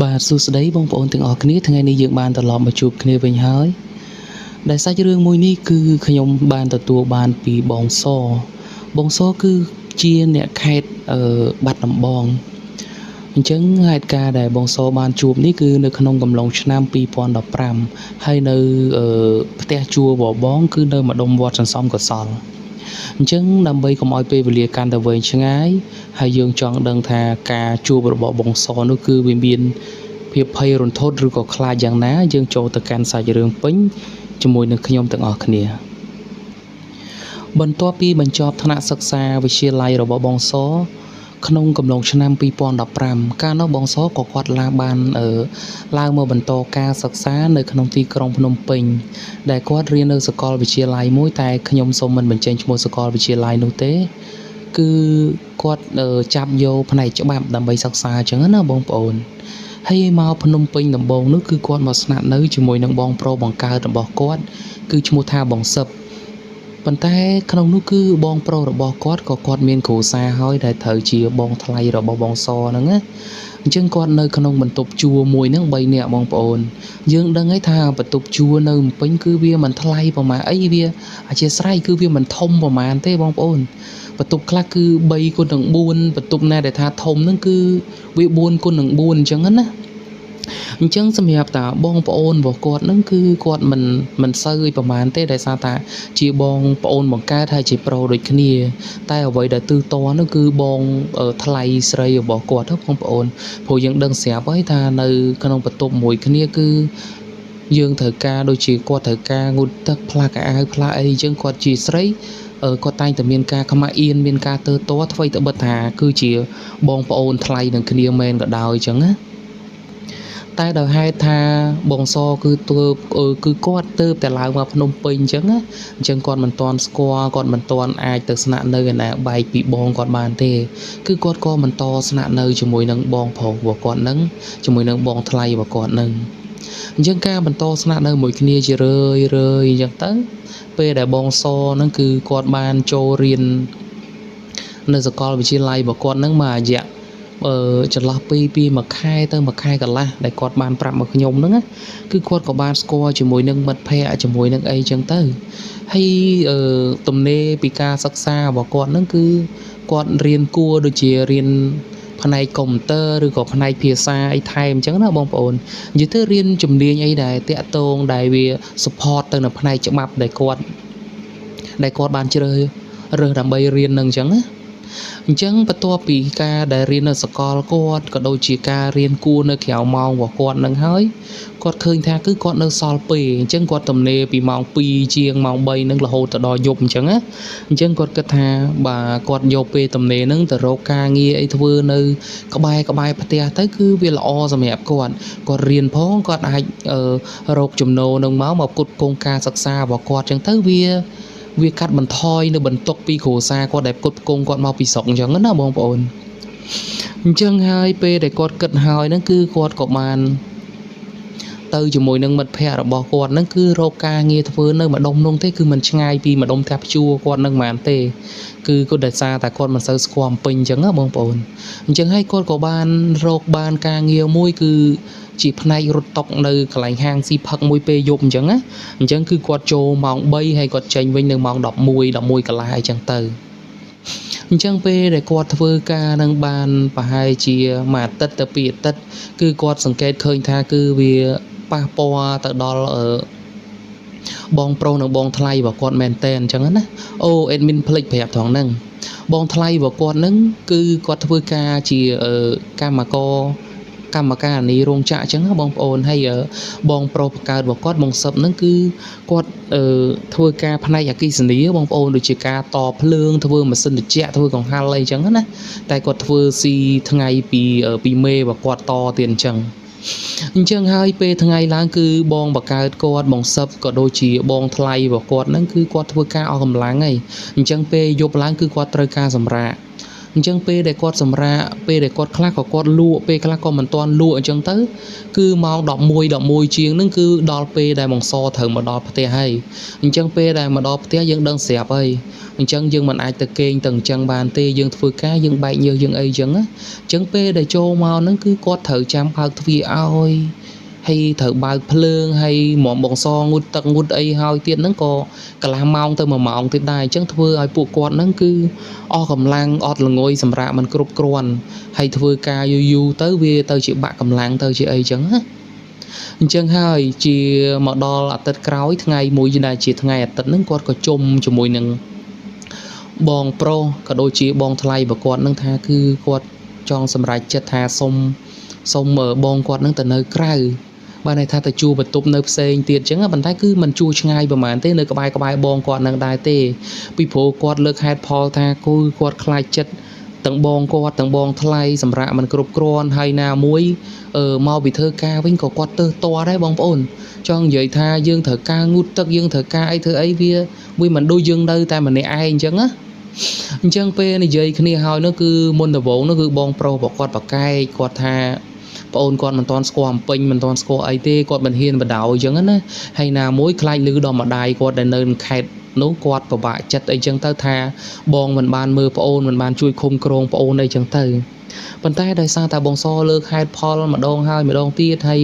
បាទសួស្តីបងប្អូនទាំងអស់គ្នាថ្ងៃនេះយើងបានត្រឡប់មកជួបគ្នាវិញហើយដែលសាច់រឿងមួយនេះគឺខ្ញុំបានទទួលបានពីបងសគឺជាអ្នកខេត្តបាត់ដំបងអញ្ចឹងហេតុការណ៍ដែលបងសបានជួបនេះគឺនៅក្នុងកំឡុងឆ្នាំ2015ហើយនៅផ្ទះជួលរបស់បងគឺនៅម្ដុំវត្តសន្សំកសលអញ្ចឹងដើម្បីកុំឲ្យពេលវេលាកាន់តែវែងឆ្ងាយហើយយើងចង់ដឹងថាការជួបរបស់បងសនោះគឺវាមានភាពភ័យរន្ធត់ឬក៏ខ្លាចយ៉ាងណាយើងចូលទៅកាន់សាច់រឿងពេញជាមួយនឹងខ្ញុំទាំងអស់គ្នាបន្ទាប់ពីបញ្ចប់ថ្នាក់សិក្សាវិទ្យាល័យរបស់បងសក្នុងកំឡុងឆ្នាំ2015កាលនោះបងសក៏គាត់ឡើងមកបន្តការសិក្សានៅក្នុងទីក្រុងភ្នំពេញដែលគាត់រៀននៅសាកលវិទ្យាល័យមួយតែខ្ញុំសូមមិនបញ្ចេញឈ្មោះសាកលវិទ្យាល័យនោះទេគឺគាត់ចាប់យកផ្នែកច្បាប់ដើម្បីសិក្សាអញ្ចឹងណាបងប្អូនហើយមកភ្នំពេញដំបូងនោះគឺគាត់មកស្នាក់នៅជាមួយនឹងបងប្រុសបង្កើតរបស់គាត់គឺឈ្មោះថាបងសឹបប៉ុន្តែក្នុងនោះគឺបងប្រុសរបស់គាត់ក៏គាត់មានគ្រួសារហើយដែលត្រូវជាបងថ្លៃរបស់បងសហ្នឹងណាអញ្ចឹងគាត់នៅក្នុងបន្ទប់ជួលមួយហ្នឹង3នាក់បងប្អូនយើងដឹងហើយថាបន្ទប់ជួលនៅភ្នំពេញគឺវាមិនថ្លៃប្រហែលអីវាអធិស្ឋានគឺវាមិនធំប្រហែលទេបងប្អូនបន្ទប់ខ្លះគឺ3x4បន្ទប់ណាដែលថាធំហ្នឹងគឺវា4x4អញ្ចឹងណាអញ្ចឹងសម្រាប់តាបងប្អូនរបស់គាត់ហ្នឹងគឺគាត់មិនសូវប្រហែលទេដោយសារតាជាបងប្អូនបង្កើតហើយជាប្រុសដូចគ្នាតែអ្វីដែលទិសតនោះគឺបងថ្លៃស្រីរបស់គាត់ហ្នឹងបងប្អូនព្រោះយើងដឹងស្រាប់ហើយថានៅក្នុងបន្ទប់មួយគ្នាគឺយើងត្រូវការដូចជាគាត់ត្រូវការងូតទឹកផ្លាស់កៅអៅផ្លាស់អីអញ្ចឹងគាត់ជាស្រីគាត់តែងតែមានការខ្មាស់អៀនមានការទើតថ្មីត្បិតថាគឺជាបងប្អូនថ្លៃនឹងគ្នាមែនក៏ដោយអញ្ចឹងណាតែដោយហេតុថាបងសគឺគាត់ទៅតែឡើងមកភ្នំពេញអញ្ចឹងណាអញ្ចឹងគាត់មិនទាន់ស្គាល់គាត់មិនទាន់អាចទៅស្នាក់នៅឯណាបែកពីបងគាត់បានទេគឺគាត់ក៏បន្តស្នាក់នៅជាមួយនឹងបងប្រុសរបស់គាត់នឹងជាមួយនឹងបងថ្លៃរបស់គាត់នឹងអញ្ចឹងការបន្តស្នាក់នៅមួយគ្នាជារឿយអញ្ចឹងទៅពេលដែលបងសហ្នឹងគឺគាត់បានចូលរៀននៅសាកលវិទ្យាល័យរបស់គាត់ហ្នឹងមួយរយៈចន្លោះពីមួយខែទៅមួយខែកន្លះដែលគាត់បានប្រាប់មកខ្ញុំហ្នឹងគឺគាត់ក៏បានស្គាល់ជាមួយនឹងមិត្តភ័ក្តិជាមួយនឹងអីចឹងទៅហើយទំនេរពីការសិក្សារបស់គាត់ហ្នឹងគឺគាត់រៀនគួរដូចជារៀនផ្នែកកុំព្យូទ័រឬក៏ផ្នែកភាសាអីថែមអញ្ចឹងណាបងប្អូននិយាយទៅរៀនជំនាញអីដែលតាក់ទងដែលវា support ទៅនៅផ្នែកច្បាប់ដែលគាត់បានជ្រើសរើសដើម្បីរៀននឹងអញ្ចឹងណាអញ្ចឹងបន្ទាប់ពីការដែលរៀននៅសាកលគាត់ក៏ដូចជាការរៀនគួរនៅក្រៅម៉ោងរបស់គាត់នឹងហើយគាត់ឃើញថាគឺគាត់នៅសល់ពេលអញ្ចឹងគាត់ទំនេរពីម៉ោង2ជាងម៉ោង3នឹងរហូតទៅដល់យប់អញ្ចឹងណាអញ្ចឹងគាត់គិតថាបើគាត់យកពេលទំនេរនឹងទៅរកការងារអីធ្វើនៅក្បែរផ្ទះទៅគឺវាល្អសម្រាប់គាត់រៀនផងគាត់អាចរកចំណូលនឹងមកផ្គត់ផ្គង់ការសិក្សារបស់គាត់អញ្ចឹងទៅវាកាត់បន្ថយនៅបន្ទុកពីគ្រួសារគាត់ដែលផ្គត់ផ្គង់គាត់មកពីស្រុកអញ្ចឹងណាបងប្អូនអញ្ចឹងហើយពេលដែលគាត់គិតហើយហ្នឹងគឺគាត់ក៏បានទៅជាមួយនឹងមិត្តភ័ក្តិរបស់គាត់ហ្នឹងគឺរកការងារធ្វើនៅម្ដុំនោះទេគឺមិនឆ្ងាយពីម្ដុំតាភ្ជួរគាត់នឹងហ្មងទេគឺគាត់ដោយសារតែគាត់មិនសូវស្គាល់ពេញអញ្ចឹងណាបងប្អូនអញ្ចឹងហើយគាត់ក៏បានរកបានការងារមួយគឺជាផ្នែករត់តុកនៅកន្លែងហាងស៊ីផឹកមួយពេលយប់អញ្ចឹងណាអញ្ចឹងគឺគាត់ចូលម៉ោង3ហើយគាត់ចេញវិញនៅម៉ោង11កន្លះអីចឹងទៅអញ្ចឹងពេលដែលគាត់ធ្វើការនឹងបានប្រហែលជាមួយអាទិត្យទៅពីរអាទិត្យគឺគាត់សង្កេតឃើញថាគឺវាប៉ះពាល់ទៅដល់បងប្រុសនិងបងថ្លៃរបស់គាត់មែនតើអញ្ចឹងណាអូអេដមីនភ្លេចប្រាប់ត្រង់ហ្នឹងបងថ្លៃរបស់គាត់ហ្នឹងគឺគាត់ធ្វើការជាកម្មការនីរោងចក្រអញ្ចឹងណាបងប្អូនហើយបងប្រុសបង្កើតរបស់គាត់បងសឹបហ្នឹងគឺគាត់ធ្វើការផ្នែកអគ្គិសនីបងប្អូនដូចជាការតភ្លើងធ្វើម៉ាស៊ីនត្រជាក់ធ្វើកង្ហារអីអញ្ចឹងណាតែគាត់ធ្វើស៊ីថ្ងៃពីមេរបស់គាត់តទៀតអញ្ចឹងហើយពេលថ្ងៃឡើងគឺបងបង្កើតគាត់បងសឹបក៏ដូចជាបងថ្លៃរបស់គាត់ហ្នឹងគឺគាត់ធ្វើការអស់កម្លាំងហើយអញ្ចឹងពេលយប់ឡើងគឺគាត់ត្រូវការសម្រាកអ អញ្ចឹងពេលដែលគាត់សម្រាកពេលដែលគាត់ខ្លះក៏គាត់លក់ពេលខ្លះក៏មិនទាន់លក់អញ្ចឹងទៅគឺម៉ោង11ជាងហ្នឹងគឺដល់ពេលដែលបងសត្រូវមកដល់ផ្ទះហើយអញ្ចឹងពេលដែលមកដល់ផ្ទះយើងដឹងស្រាប់ហើយអញ្ចឹងយើងមិនអាចទៅគេងទៅអញ្ចឹងបានទេយើងធ្វើការយើងបែកញើសយើងអីអញ្ចឹងណាអញ្ចឹងពេលដែលចូលមកហ្នឹងគឺគាត់ត្រូវចាំបើកទ្វារឲ្យហើយត្រូវបើកភ្លើងហើយហ្មងបងងូតទឹកងូតអីហើយទៀតហ្នឹងក៏កន្លះម៉ោងទៅ1ម៉ោងទៀតដែរអញ្ចឹងធ្វើឲ្យពួកគាត់ហ្នឹងគឺអស់កម្លាំងអត់ល្ងយសម្រាប់មិនគ្រប់គ្រាន់ហើយធ្វើការយូរទៅវាទៅជាបាក់កម្លាំងទៅជាអីអញ្ចឹងណាអញ្ចឹងហើយជាមកដល់អាទិត្យក្រោយថ្ងៃមួយដែលជាថ្ងៃអាទិត្យហ្នឹងគាត់ក៏ជុំជាមួយនឹងបងប្រុសក៏ដូចជាបងថ្លៃរបស់គាត់នឹងថាគឺគាត់ចង់សម្រេចចិត្តថាសុំបងគាត់នឹងទៅនៅក្រៅបានន័យថាទៅជួបន្ទប់នៅផ្សេងទៀតអញ្ចឹងប៉ុន្តែគឺមិនជួឆ្ងាយប្រហែលទេនៅក្បែរបងគាត់នឹងដែរទេពីព្រោះគាត់លើកហេតុផលថាគូគាត់ខ្លាចចិត្តទាំងបងគាត់ទាំងបងថ្លៃសម្រាប់មិនគ្រប់គ្រាន់ហើយណាមួយមកពីធ្វើការវិញក៏គាត់ទៅតដែរបងប្អូនចង់និយាយថាយើងត្រូវការងូតទឹកយើងត្រូវការអីធ្វើអីវាមិនដូចយើងនៅតែម្នាក់ឯងអញ្ចឹងណាអញ្ចឹងពេលនិយាយគ្នាហើយនោះគឺមុនដំបូងនោះគឺបងប្រុសរបស់គាត់ប្រកែកគាត់ថាប្អូនគាត់មិនទាន់ស្គាល់អំពេញមិនទាន់ស្គាល់អីទេគាត់មិនហ៊ានបដ ாய் អញ្ចឹងណាហើយណាមួយខ្លាចឮដល់ម្ដាយគាត់ដែលនៅខេត្តនោះគាត់ពិបាកចិត្តអីចឹងទៅថាបងមិនបានមើលប្អូនមិនបានជួយឃុំក្រងប្អូនអីចឹងទៅប៉ុន្តែដោយសារតែបងសលើកហេតុផលម្ដងហើយម្ដងទៀតហើយ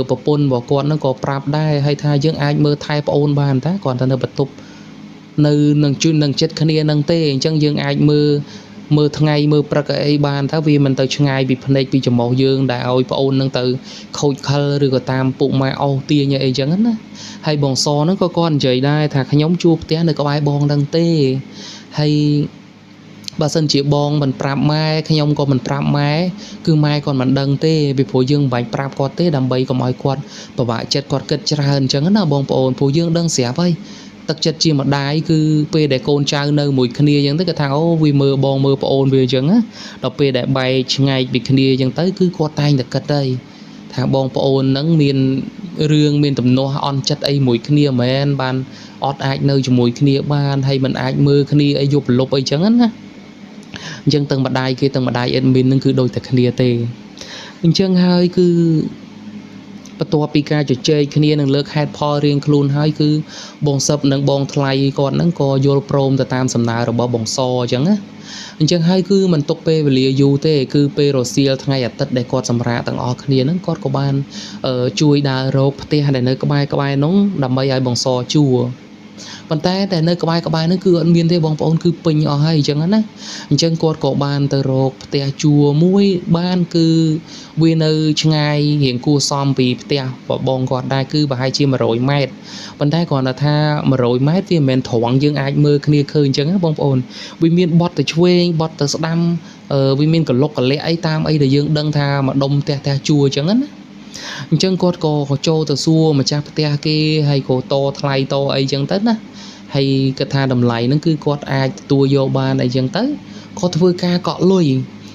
ប្រពន្ធរបស់គាត់នឹងក៏ប្រាប់ដែរហើយថាយើងអាចមើលថែប្អូនបានតាគាត់ទៅនៅបន្ទប់នៅនឹងជួយនឹងចិត្តគ្នានឹងទេអញ្ចឹងយើងអាចមើលថ្ងៃមើលព្រឹកអីបានថាវាមិនទៅឆ្ងាយពីភ្នែកពីច្រមុះយើងដែលឲ្យប្អូននឹងទៅខូចខលឬក៏តាមពុកម៉ែអស់ទាញអីចឹងណាហើយបងសហ្នឹងក៏គាត់និយាយដែរថាខ្ញុំជួបផ្ទះនៅក្បែរបងនឹងទេហើយបើសិនជាបងមិនប្រាប់ម៉ែខ្ញុំក៏មិនប្រាប់ម៉ែគឺម៉ែគាត់មិនដឹងទេពីព្រោះយើងមិនបាច់ប្រាប់គាត់ទេដើម្បីកុំឲ្យគាត់ពិបាកចិត្តគាត់គិតច្រើនអញ្ចឹងណាបងប្អូនព្រោះយើងដឹងស្រាប់ហើយទឹកចិត្តជាម្ដាយគឺពេលដែលកូនចៅនៅមួយគ្នាអញ្ចឹងទៅគាត់ថាអូវាមើលបងមើលប្អូនវាអញ្ចឹងណាដល់ពេលដែលបែកឆ្ងាយពីគ្នាអញ្ចឹងទៅគឺគាត់តែងតែគិតហើយថាបងប្អូនហ្នឹងមានរឿងមានទំនាស់អន់ចិត្តអីមួយគ្នាមែនបានអត់អាចនៅជាមួយគ្នាបានហើយមិនអាចមើលគ្នាអីយប់លប់អីអញ្ចឹងណាអញ្ចឹងទាំងម្ដាយគេទាំងម្ដាយអេដមីនហ្នឹងគឺដូចតែគ្នាទេអញ្ចឹងហើយគឺបន្ទាប់ពីការជជែកគ្នានឹងលើកហេតុផលរៀងខ្លួនហើយគឺបងសឹបនិងបងថ្លៃគាត់ហ្នឹងក៏យល់ព្រមទៅតាមសំណើរបស់បងសអញ្ចឹងណាអញ្ចឹងហើយគឺមិនទុកពេលវេលាយូរទេគឺពេលរសៀលថ្ងៃអាទិត្យដែលគាត់សម្រាកទាំងអស់គ្នាហ្នឹងគាត់ក៏បានជួយដើររកផ្ទះដែលនៅក្បែរនោះដើម្បីឲ្យបងសជួប៉ុន្តែតែនៅក្បែរហ្នឹងគឺអត់មានទេបងប្អូនគឺពេញអស់ហើយអញ្ចឹងណាអញ្ចឹងគាត់ក៏បានទៅរកផ្ទះជួមួយបានគឺវានៅឆ្ងាយរៀងគួរសមពីផ្ទះបងគាត់ដែរគឺប្រហែលជា100ម៉ែត្រប៉ុន្តែគ្រាន់តែថា100ម៉ែត្រវាមិនមែនត្រង់យើងអាចមើលគ្នាឃើញអញ្ចឹងណាបងប្អូនវាមានបត់ទៅឆ្វេងបត់ទៅស្ដាំវាមានកលុកកលាក់អីតាមអីដែលយើងដឹងថាម្ដុំផ្ទះជួអញ្ចឹងណាអញ្ចឹងគាត់ក៏ចូលទៅសួរម្ចាស់ផ្ទះគេហើយក៏តថ្លៃតអីអញ្ចឹងទៅណាហើយគាត់ថាតម្លៃហ្នឹងគឺគាត់អាចទទួលយកបានអីចឹងទៅគាត់ធ្វើការកក់លុយ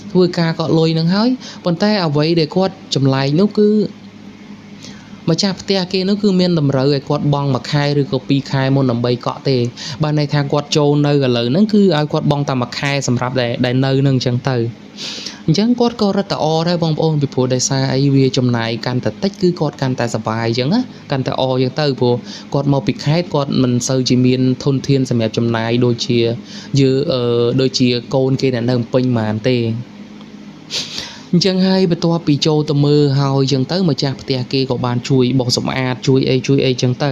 ហ្នឹងហើយប៉ុន្តែអ្វីដែលគាត់ចម្លែកនោះគឺម្ចាស់ផ្ទះគេនោះគឺមានតម្រូវឲ្យគាត់បង់1ខែឬក៏2ខែមុនដើម្បីកក់ទេបានន័យថាគាត់ចូលនៅឥឡូវហ្នឹងគឺឲ្យគាត់បង់តែ1ខែសម្រាប់ដែលនៅហ្នឹងអញ្ចឹងទៅអញ្ចឹងគាត់ក៏រឹតតែអដែរបងប្អូនពីព្រោះដោយសារអីវាចំណាយកាន់តែតិចគឺគាត់កាន់តែសប្បាយអញ្ចឹងណាកាន់តែអអញ្ចឹងទៅព្រោះគាត់មកពីខេត្តគាត់មិនសូវជាមានធនធានសម្រាប់ចំណាយដូចជាដូចជាកូនគេដែលនៅពេញហ្មងទេអញ្ចឹងហើយបន្ទាប់ពីចូលទៅមើលហើយអញ្ចឹងទៅម្ចាស់ផ្ទះគេក៏បានជួយបោសសម្អាតជួយអីអញ្ចឹងទៅ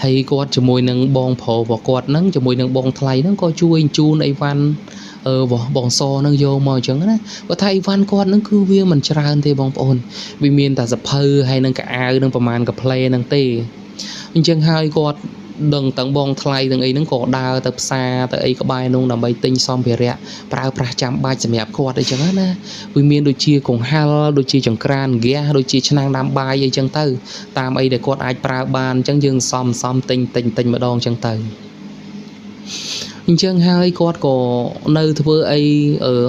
ហើយគាត់ជាមួយនឹងបងប្រុសរបស់គាត់ហ្នឹងជាមួយនឹងបងថ្លៃហ្នឹងក៏ជួយជូនអីវ៉ាន់បងសនឹងយកមកអញ្ចឹងណាគាត់ថាអីវ៉ាន់គាត់នឹងគឺវាមិនច្រើនទេបងប្អូនវាមានតែសភៅហើយនឹងកៅអៅនឹងប្រមាណកាផ្លេនឹងទេអញ្ចឹងហើយគាត់ដឹងទាំងបងថ្លៃទាំងអីហ្នឹងក៏ដើរទៅផ្សារទៅអីក្បែរនោះដើម្បីទិញសម្ភារៈប្រើប្រាស់ចាំបាច់សម្រាប់គាត់អីចឹងណាវាមានដូចជាកង្ហាលដូចជាចង្ក្រានហ្គាសដូចជាឆ្នាំងដាំបាយអីចឹងទៅតាមអីដែលគាត់អាចប្រើបានអញ្ចឹងយើងសំទិញម្ដងចឹងទៅអញ្ចឹងហើយគាត់ក៏នៅធ្វើអី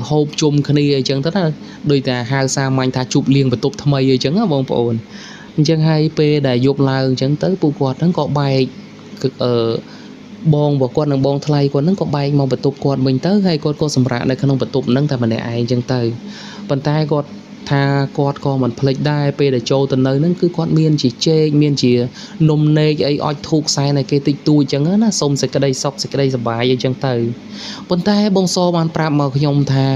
ហូបជុំគ្នាអញ្ចឹងទៅណាដូចតែហៅសាមញ្ញថាជប់លៀងបន្ទប់ថ្មីអញ្ចឹងណាបងប្អូនអញ្ចឹងហើយពេលដែលយប់ឡើងអញ្ចឹងទៅពួកគាត់ហ្នឹងក៏បែក បងបើគាត់នឹងបងថ្លៃគាត់នឹងក៏បែកមកបន្ទប់គាត់វិញទៅហើយគាត់ក៏សម្រាប់នៅក្នុងបន្ទប់ហ្នឹងតែម្នាក់ឯងអញ្ចឹងទៅប៉ុន្តែគាត់ថាគាត់ក៏មិនភ្លេចដែរពេលដែលចូលទៅនៅហ្នឹងគឺគាត់មានជាជែកមានជានំនែកអីអុចធូបខ្សែឲ្យគេតិចតួចអញ្ចឹងណាសូមសេចក្តីសុខសេចក្តីសប្បាយអីចឹងទៅប៉ុន្តែបងសបានប្រាប់មកខ្ញុំថា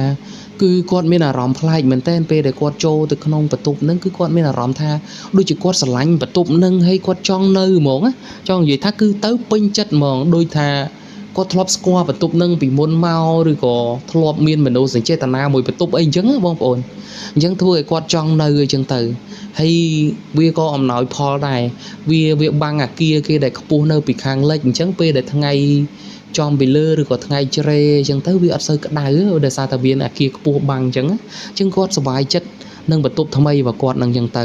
គឺគាត់មានអារម្មណ៍ប្លែកមែនទែនពេលដែលគាត់ចូលទៅក្នុងបន្ទប់ហ្នឹងគឺគាត់មានអារម្មណ៍ថាដូចជាគាត់ស្រឡាញ់បន្ទប់ហ្នឹងហើយគាត់ចង់នៅហ្មងណាចង់និយាយថាគឺទៅពេញចិត្តហ្មងដូចថាគាត់ធ្លាប់ស្គាល់បន្ទប់ហ្នឹងពីមុនមកឬក៏ធ្លាប់មានមនោសញ្ចេតនាមួយបន្ទប់អីអញ្ចឹងណាបងប្អូនអញ្ចឹងធ្វើឲ្យគាត់ចង់នៅអញ្ចឹងទៅហើយវាក៏អំណោយផលដែរវាបាំងអាគារគេដែលខ្ពស់នៅពីខាងលិចអញ្ចឹងពេលដែលថ្ងៃចំពីលើឬក៏ថ្ងៃជ្រេអញ្ចឹងទៅវាអត់សូវក្តៅដោយសារតែវាអាគារខ្ពស់បាំងអញ្ចឹងអញ្ចឹងគាត់សប្បាយចិត្តនឹងបន្ទប់ថ្មីរបស់គាត់នឹងអញ្ចឹងទៅ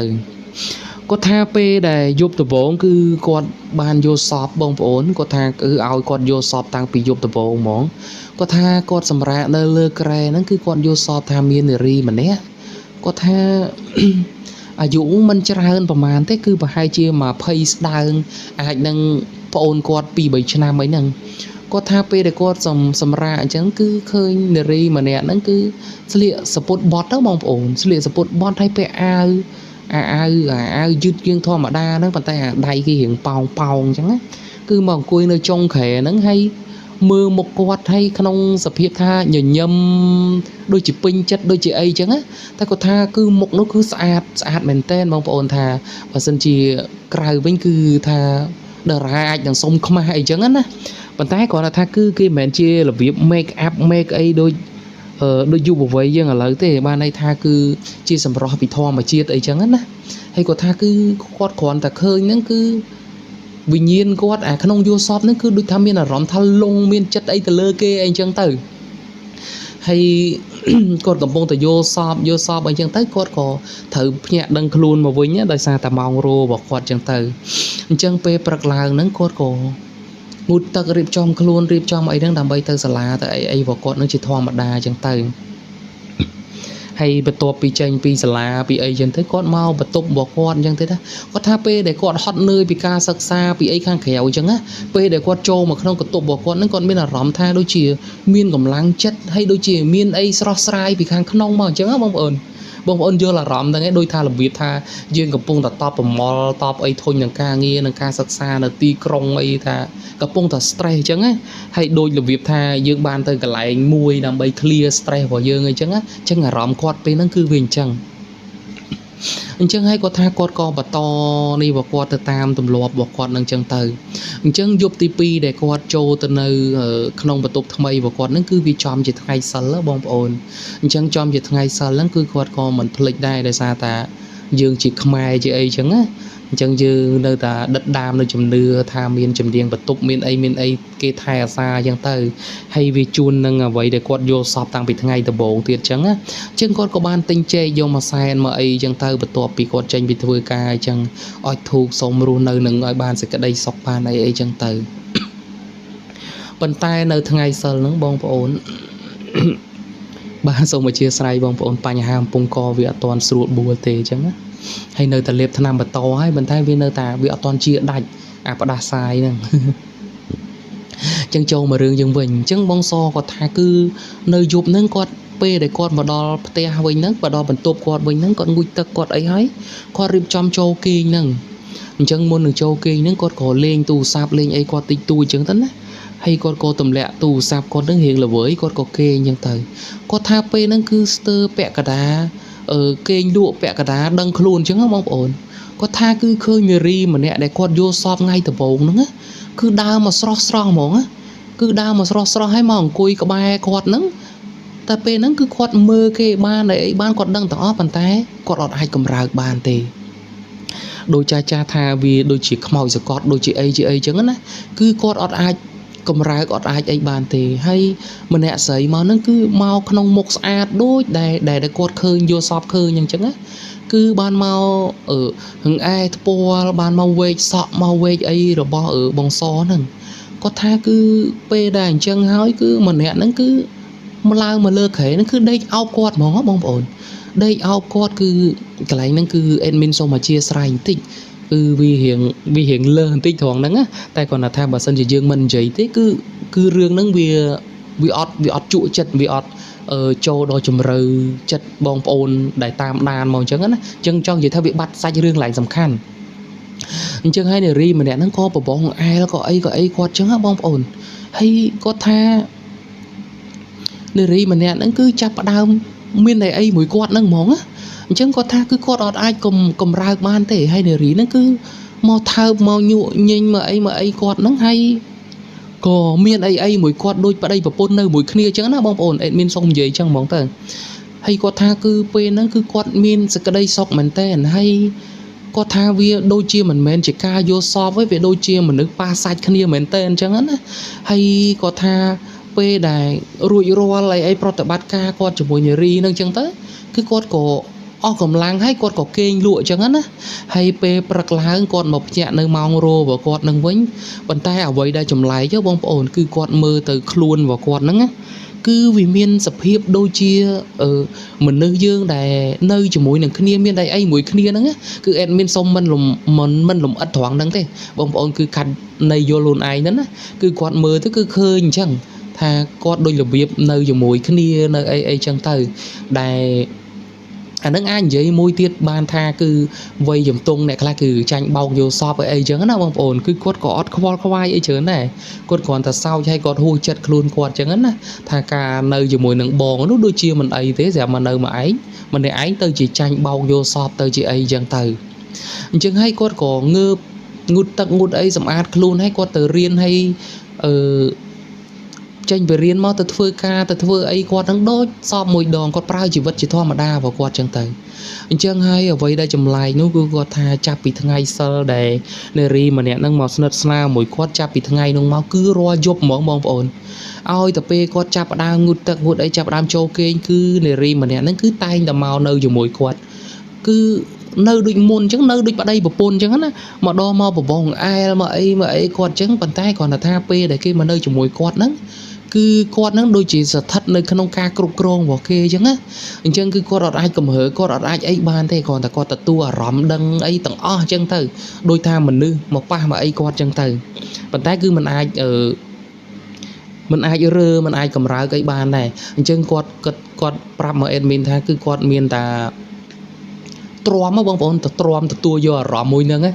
គាត់ថាពេលដែលយប់ដំបូងគឺគាត់បានយកសពបងប្អូនគាត់ថាគឺឲ្យគាត់យកសពតាំងពីយប់ដំបូងហ្មងគាត់ថាគាត់សម្រាកនៅលើគ្រែហ្នឹងគឺគាត់យកសពថាមាននារីម្នាក់គាត់ថាអាយុមិនច្រើនប្រហែលទេគឺប្រហែលជា20ស្ដើងអាចនឹងប្អូនគាត់2 3ឆ្នាំអីហ្នឹងគាត់ថាពេលដែលគាត់សម្រាកអញ្ចឹងគឺឃើញនារីម្នាក់ហ្នឹងគឺស្លៀកសពុតបត់ទៅបងប្អូនស្លៀកសពុតបត់ហើយពាក់អាវយឺតជាងធម្មតាហ្នឹងប៉ុន្តែអាដៃគេរៀងប៉ោងអញ្ចឹងណាគឺមកអង្គុយនៅចុងក្រែហ្នឹងហើយមើលមុខគាត់ហើយក្នុងសភាពថាញញឹមដូចជាពេញចិត្តដូចជាអីអញ្ចឹងណាតែគាត់ថាគឺមុខនោះគឺស្អាតមែនតើបងប្អូនថាបើសិនជាក្រៅវិញគឺថាតារាអាចនឹងសុំខ្មាស់អីអញ្ចឹងណាប៉ុន្តែគាត់ថាគឺគេមិនមែនជារបៀប make up make អីដូចយុវវ័យយើងឥឡូវទេបានន័យថាគឺជាសម្រស់ពីធម្មជាតិអីចឹងណាហើយគាត់ថាគឺគាត់គ្រាន់តែឃើញហ្នឹងគឺវិញ្ញាណគាត់អាក្នុងយល់សពហ្នឹងគឺដូចថាមានអារម្មណ៍ថាលងមានចិត្តអីទៅលើគេអីចឹងទៅហើយគាត់កំពុងតែយល់សពអីចឹងទៅគាត់ក៏ត្រូវភ្ញាក់ដឹងខ្លួនមកវិញដោយសារតែម៉ោងរោរបស់គាត់ចឹងទៅអញ្ចឹងពេលព្រឹកឡើងហ្នឹងគាត់ក៏ងូតទឹករៀបចំខ្លួនរៀបចំអីហ្នឹងដើម្បីទៅសាលាទៅអីរបស់គាត់នឹងជាធម្មតាអញ្ចឹងទៅហើយបន្ទាប់ពីចេញពីសាលាពីអីចឹងទៅគាត់មកបន្ទប់របស់គាត់អញ្ចឹងទៅគាត់ថាពេលដែលគាត់ហត់នឿយពីការសិក្សាពីអីខាងក្រៅអញ្ចឹងណាពេលដែលគាត់ចូលមកក្នុងបន្ទប់របស់គាត់ហ្នឹងគាត់មានអារម្មណ៍ថាដូចជាមានកម្លាំងចិត្តហើយដូចជាមានអីស្រស់ស្រាយពីខាងក្នុងមកអញ្ចឹងណាបងប្អូនយល់អារម្មណ៍ហ្នឹងឯងដូចថារបៀបថាយើងកំពុងតែតបប្រមល់តបអីធុញនឹងការងារនឹងការសិក្សានៅទីក្រុងអីថាកំពុងតែ stress អញ្ចឹងណាហើយដូចរបៀបថាយើងបានទៅកន្លែងមួយដើម្បី clear stress របស់យើងអីចឹងណាអញ្ចឹងអារម្មណ៍គាត់ពេលហ្នឹងគឺវាអញ្ចឹងហើយគាត់ថាគាត់ក៏បន្តនេះរបស់គាត់ទៅតាមទម្លាប់របស់គាត់នឹងអញ្ចឹងទៅអញ្ចឹងយប់ទី2ដែលគាត់ចូលទៅនៅក្នុងបន្ទប់ថ្មីរបស់គាត់ហ្នឹងគឺវាចំជាថ្ងៃសិលបងប្អូនអញ្ចឹងចំជាថ្ងៃសិលហ្នឹងគឺគាត់ក៏មិនភ្លេចដែរដោយសារតែយើងជាខ្មែរជាអីចឹងណាអញ្ចឹងយើងនៅតែដិតដាមនៅជំនឿថាមានចម្រៀងបន្ទប់មានអីគេថែអាសាអញ្ចឹងទៅហើយវាជួននឹងអ្វីដែលគាត់យល់សពតាំងពីថ្ងៃដំបូងទៀតអញ្ចឹងណាអញ្ចឹងគាត់ក៏បានទិញចេកយកមកសែនមកអីអញ្ចឹងទៅបន្ទាប់ពីគាត់ចេញពីធ្វើការអញ្ចឹងឲ្យធូបសុំរស់នៅនឹងឲ្យបានសេចក្តីសុខបានអីអញ្ចឹងទៅប៉ុន្តែនៅថ្ងៃសិលហ្នឹងបងប្អូនបាទសូមអធិស្ឋានបងប្អូនបញ្ហាកំពុងកវាអត់ទាន់ស្រួលបួលទេអញ្ចឹងណាហើយនៅតែលេបថ្នាំបន្តហើយប៉ុន្តែវានៅតែវាអត់ទាន់ជាដាច់អាផ្ដាសាយហ្នឹងអញ្ចឹងចូលមករឿងយើងវិញអញ្ចឹងបងសគាត់ថាគឺនៅយប់ហ្នឹងគាត់ពេលដែលគាត់មកដល់ផ្ទះវិញហ្នឹងមកដល់បន្ទប់គាត់វិញហ្នឹងគាត់ងូតទឹកគាត់អីហើយគាត់រៀបចំចូលគេងហ្នឹងអញ្ចឹងមុននឹងចូលគេងហ្នឹងគាត់ក៏លេងទូរស័ព្ទលេងអីគាត់តិចតួចអញ្ចឹងទៅណាហើយគាត់ក៏ទម្លាក់ទូរស័ព្ទគាត់នឹងរៀងល្វើយគាត់ក៏គេងអញ្ចឹងទៅគាត់ថាពេលហ្នឹងគឺស្ទើរពាក់កណ្ដាលគេងលក់ពាក់កណ្ដាលដឹងខ្លួនអញ្ចឹងបងប្អូនគាត់ថាគឺឃើញនារីម្នាក់ដែលគាត់យកសពថ្ងៃដំបូងហ្នឹងគឺដើរមកស្រស់ហ្មងគឺដើរមកស្រស់ហើយមកអង្គុយក្បែរគាត់ហ្នឹងតែពេលហ្នឹងគឺគាត់មើលគេបានអីបានគាត់ដឹងទាំងអស់ប៉ុន្តែគាត់អត់អាចកម្រើកបានទេដោយចាស់ថាវាដូចជាខ្មោចសកត់ដូចជាអីអញ្ចឹងណាគឺគាត់អត់អាចកម្រើកអត់អាចអីបានទេហើយម្នាក់ស្រីមកហ្នឹងគឺមកក្នុងមុខស្អាតដូចដែលគាត់ឃើញយកសពឃើញអញ្ចឹងណាគឺបានមកហឹងអែថ្ពាល់បានមកវែកសក់មកវែកអីរបស់បងសហ្នឹងគាត់ថាគឺពេលដែលអញ្ចឹងហើយគឺម្នាក់ហ្នឹងគឺមកឡើងមកលើក្រែហ្នឹងគឺដេកអោបគាត់ហ្មងបងប្អូនដេកអោបគាត់គឺកន្លែងហ្នឹងគឺ admin សូមអធិស្ឋានបន្តិច vì hiện lơ tích thoáng nắng á tại còn là tham bà sân chỉ dương mình giấy thế cứ rương nắng vì ọt trụ chất vì ọt châu đo chùm rờ chất bong ôn đại tam đàn màu trắng á chân cho gì theo bị bắt sai rương lại sầm khăn chân hay này ri mà nè nó có bỏ bong ai nó có ấy quạt trắng á bong ôn hay có tha này ri mà nè nó cứ chắp đau miên này ấy mũi quạt nó mỏng á chẳng có tha cứ quạt ọt ai cầm ra ban thế hay này ri nó cứ mau thao mau nhụ nhanh mà ấy quạt nó hay có miên ấy mũi quạt đôi vào đây và pôn nơi mũi kia chẳng nó bong ổn miên xong gì chẳng mong tờ hay có tha cứ pe nó cứ quạt miên sẽ cái đây sọc mình tên hay có tha vía đôi chia mình chỉ ca vô so với việc đôi chia mình nước pa sai kia mình tên chẳng á hay có tha pe đài rùi ro lại ấy pro tập bát ca quạt cho mùi nhà ri nâng chẳng tới cứ quạt có cầm lang hay quạt có kênh lụa chẳng á hay pe bạc lá quạt một nhẹ nơi mong rô và quạt nâng vĩnh bàn tay ở vậy đây chùm lại chứ bông ổn cứ quạt mơ từ khuôn và quạt nâng á cứ vì miên sập hiệp đôi chia mình nơi dương đài nơi chỉ mũi nâng kia miên đây ấy mũi kia nâng á cứ em miên sông mình lùm ắt thoáng nâng thế bông ổn cứ cắt này vô luôn ai nâng á cứ quạt mơ tức cứ khơi chẳng thà quạt đôi là biếp nơi chỉ mũi kia nơi ấy chẳng từ đài nâng ai vậy môi tiết ban tha cứ vây dùm tung này là cứ tranh bao vô so với ấy chứ nó bông ổn cứ quất có khoai ấy chứ này quất còn ta sau hay còn hôi chất luôn quạt chứ nó thà cả nơi dùm mùi nâng bò nó đôi chia mình ấy thế giờ mà nơi mà ấy mình để ấy tới chỉ tranh bao vô so tới chỉ ấy chẳng từ chứ hay quất có ngơ ngút ấy dùm át luôn hay quất từ riêng hay tranh về riêng mau từ thưa ca từ thưa ấy quạt đang đốt so mùi đòn quạt prao chỉ vật chỉ thoa mà đa vào quạt chẳng tới chân hay ở vậy đây chùm lại nó cứ quạt tha chắp bị thằng ngày sơ để ri mà nè nâng màu snet sna mùi quạt chắp bị thằng ngày nông máu cứ roa giúp mỏng bong ổn ôi tập pe quạt chắp đang ngút ấy chắp đam châu kênh cứ ri mà nè nó cứ tay đầm màu nơi dùng mùi quạt cứ nơi định môn chẳng nơi định vào đây bờ pôn chẳng á mà đo mau bờ bong ai mà ấy quạt chẳng bàn tay còn là tha pe để kia mà nơi dùng mùi quạt nắng cứ quạt nó đôi chỉ giật thắt nơi khăn ca cục krong vào kia chứ á chân cứ quạt ai cầm hở quạt ai ấy ban thế còn ta quạt ta tua rắm đằng ấy tầng chân từ đôi tha mình nư một pa mà ấy quạt chân từ bàn tay cứ mình ai rơ mình ai cầm ra cái ban này chân quạt prap mà admin tha cứ quạt miền ta tròn mà bong bóng tròn tua vô rõ mùi nâng á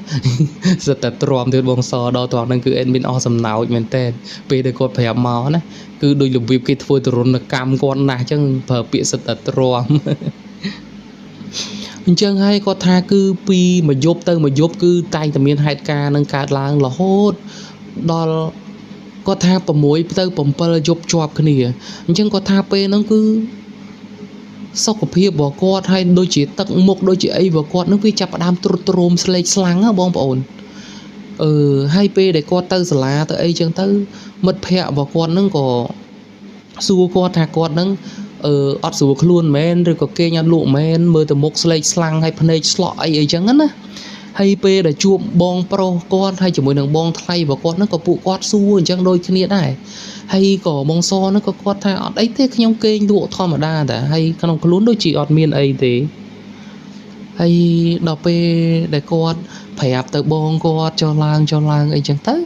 rất là tròn từ bong sò đo toàn nâng cứ em bên awesome nào mình tên về để cột phải màu á cứ đôi lục việc cái phơi từ là cam con nà chân phở bị rất là tròn chân hay có tha cứ pi mà dốt cứ tay tầm miên hai ca nâng ca lang là hốt đo có tha bầm muối tới bầm pơ dốt chọp cái này chân có tha pe nó cứ sau cuộc hiệp bỏ quạt hay đôi chỉ tận một đôi chỉ ấy bỏ quạt nó cứ chập đam trôm slang á bong ổn hai p để quạt tơ lá tới ấy chẳng tới mất phẹ bỏ quạt nó có xua quạt thà quạt nó ọt xua luôn men rồi có kê nhà lụa men mơ từ một slang hay phê slot ấy chẳng á hay p để chuộng bong pro quạt hay chỉ mỗi đường bong thay bỏ quạt nó có phụ quạt xua chẳng đôi kia này hay có bong so nó có quạt thay ọt ấy thế không kênh lụa thò mà đa đã hay không có luôn đôi chỉ ọt miên ấy thế hay đọc p để quạt phải áp tới bong quạt cho lang ấy chẳng tới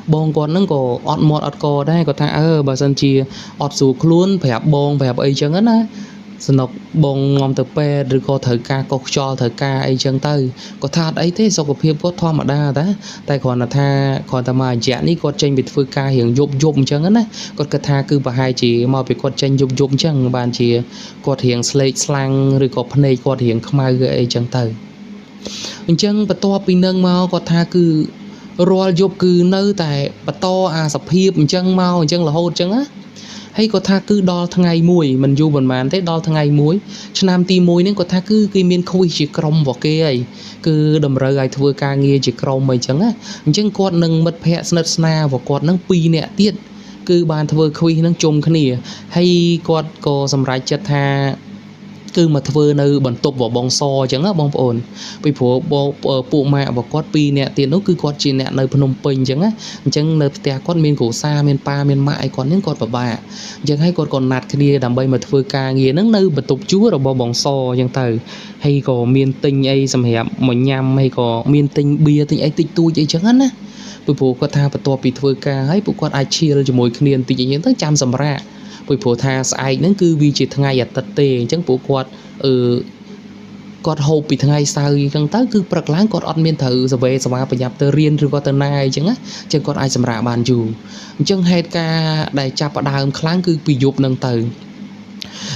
bong quạt nó có ọt một ọt cò đây có thà bà dân chia ọt xù luôn phải áp bong phải áp ấy chẳng á sân học bong ngom từ pe rồi có thời ca có cho thời ca ấy chẳng tới có tha ấy thế sau cuộc hiệp có thò mà đa đó tại còn là tha còn ta mà dạng ní có tranh biệt phơi ca hiện dụng chẳng á còn cái tha cứ bà hai chỉ mà bị có tranh dụng chẳng bàn chỉ có hiện slang rồi có phê có hiện không ai gợi chẳng tới chẳng bà to pin nâng mau có tha cứ roa dục cứ nơi tại bà to sập hiệp chẳng mau chẳng là hốt chẳng á hay có tha cứ đo thằng ngày muối mình du mình màn thế đo thằng ngày muối cho nam ti muối nên có tha cứ cái miên khôi chỉ còng vào kia ấy cứ đầm rơi gai thưa ca nghe chỉ còng mày chẳng á chẳng quạt nâng mất phe snat sna và quạt nâng pi nè tiết cứ bàn thưa khôi nâng chung cái này hay quạt có sầm rải chật tha cứ mà thưa nơi bẩn tục vào bong so chẳng á bong ổn vì phố bộ mẹ và quát pi nè tiền nó cứ quát chỉ nè nơi Phnom Penh chẳng á chẳng nơi tè quát miền cổ xa miền pa miền mại còn những quát bà chẳng hay còn nạt cái đi đầm bay mà thưa ca nghe nó nơi bẩn tục chúa rồi bong so chẳng từ hay có miền tinh ấy xâm hẹp mà nhằm hay có miền tinh bia tinh ấy tinh tôi vậy chẳng á vì phố có tha và to bị thưa ca hay bộ quát ai chia cho mỗi miền tinh những tới trăm sầm ra vì phố tha sai nó cứ vì chỉ thằng ngày tật tề chẳng bộ quát quạt hộp bị thằng ngày sau chẳng tới cứ bật láng quạt ăn miên thử rồi về xong nhập tới riêng rồi quạt tới này chẳng á chẳng quạt ai sầm rạ bàn dù chẳng hết ca đại chạp ở đào kháng cứ bị dục nâng từ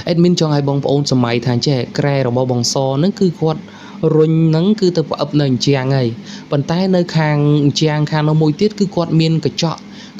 admin cho ai bong ôn sầm mày thằng trẻ kre rồi bao bong so nó cứ quạt rồi nắng cứ tập ập nền chàng này bàn tay nơi khang chàng khang nó môi tiết cứ quạt miên cái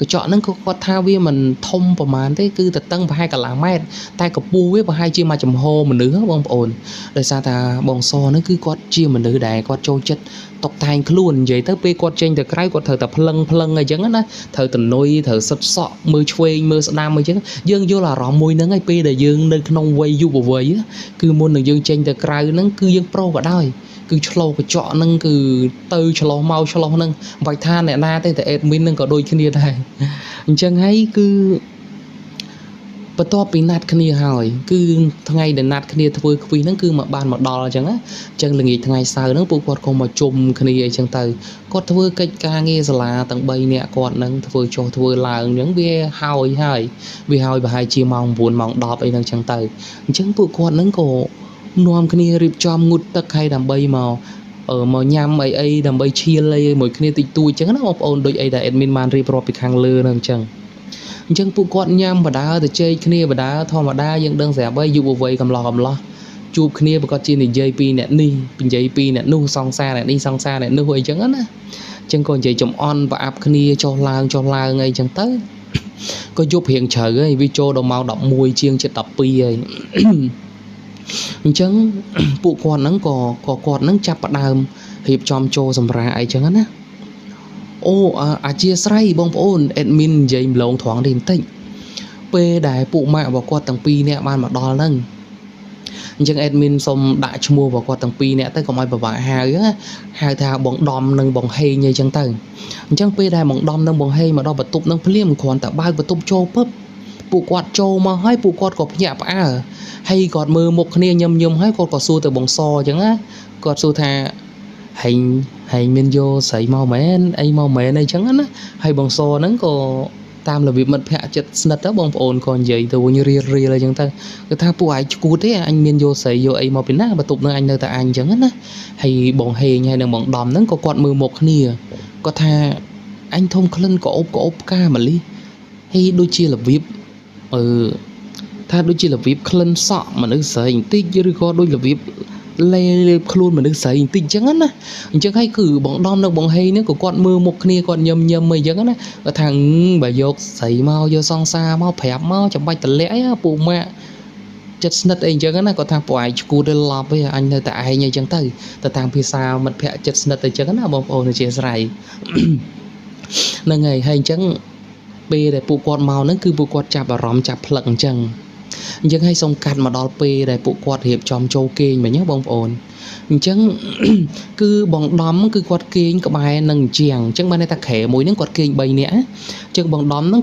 chọn nó có thao viên mình thôngประมาณ thế cứ tập tăng và hai cả lá mét tay cặp bu với và hai chia mà chầm hô mình nữa bong ổn đời xa ta bong so nó cứ quát chia mình nữ đại quát trôi chất tóc thành luôn vậy tới pe quát trên từ cái quát thời tập lân này chẳng á thời tình nuôi thời sật sọ mưa chuê mưa nam mưa chứ dương vô là rõ mùi nó ngay pe để dương nơi nông quay du bờ vơi á cứ môn được dương trên từ cái nó cứ dương pro cả đôi cứ chlo cái chọn nâng cứ từ chlo mau chlo nâng vài than này na thế thì admin nâng có đôi khi này chẳng hay cứ bắt to bị nát kia hỏi cứ ngày để nát kia thôi vì nó cứ mà bàn một đò chẳng á chẳng là nghĩ ngày sau nó bộ quạt còn mà chùm kia chẳng từ có thôi cái ca nghe là tầng bay nè quạt nâng thôi cho thôi là những bia hỏi và hai chia mong buồn mong đỏ ấy nâng chẳng từ chẳng bộ quạt nó có nôm kia rịp chom ngút tất hay đầm bay màu ở màu nhám ấy đầm bay chia lây mỗi kia tịch tôi chẳng nó ổn đôi ấy là admin man rịp rồi bị hàng lừa nâng chẳng chẳng phụ quạt nhám và đá từ chơi kia và đá thò mà đá những đơn giản bay dù vậy cầm lo chụp kia và có chi này JP nè ni pin JP nè nu song xa nè đi song xa nè nu hồi chẳng á chẳng còn chạy chồng on và áp kia cho lang ngay chẳng tới có giúp hiện trời ấy video đầu màu đậm mùi chiên chết tập pi ấy chẳng phụ quạt nó có quạt nó chập đàm hiệp chom cho sầm ra ấy chẳng á ô chia sẻ bong ôn admin dây lồng thoáng đến tịnh p đại phụ mẹ và quạt tầng pi nè ban mà đo nâng chẳng admin xong đã mua vào quạt tầng pi nè tới còn ai bà vợ hai thà bong đom nâng bong hay như chẳng tầng chẳng p đại bong đom nâng bong hay mà đo bật tụp nâng phim còn tại bao bật tụp cho pấp phụ quạt cho mà hai phụ quạt có nhẹ à hay còn mơ một kia nhâm hay còn có xu từ bong so chẳng á còn xu thà hành mình vô sấy màu mén ấy màu mén này chẳng á hay bong so nó có tam là việc mật phẹ chật nật đó bong ồn còn vậy từ như ria là chẳng ta người ta phụ ai cú thế anh mình vô sấy vô ấy màu bên nát mà tục nơi anh nơi tại anh chẳng á hay bong hề hay là bong đom nó có quạt mơ một kia có thà anh thông khăn có ốp ca mà li hay đôi chia là vip tha đôi chia là vip khăn sọ mà nó sấy tích chứ có đôi là vip lê luôn mà được sấy tình chẳng á chẳng hay cử bọn đom đâu bọn hay nữa của con mưa một kia con nhâm mày chẳng á thằng bà dột sấy mau vô son xa mau phẹp mau chẳng bay tận lẽ phụ mẹ chất nứt ấy chẳng á có thằng phải cú để lọp với anh nơi tại như chẳng tới thằng phía sau mặt phẹp chất nứt ấy chẳng á bọn ôn chia sẻ nên ngày hay chẳng bê để phụ con màu nó cứ phụ con chạp và rõm chạp lận chẳng nhưng hay xong cắt mà đo p để phụ quạt hiệp chom châu kênh mà nhớ bong ổn chẳng cứ bong đóm cứ quạt kênh các bài nâng chèng chẳng ban này ta khẽ mỗi những quạt kênh bay nè chẳng bong đóm nó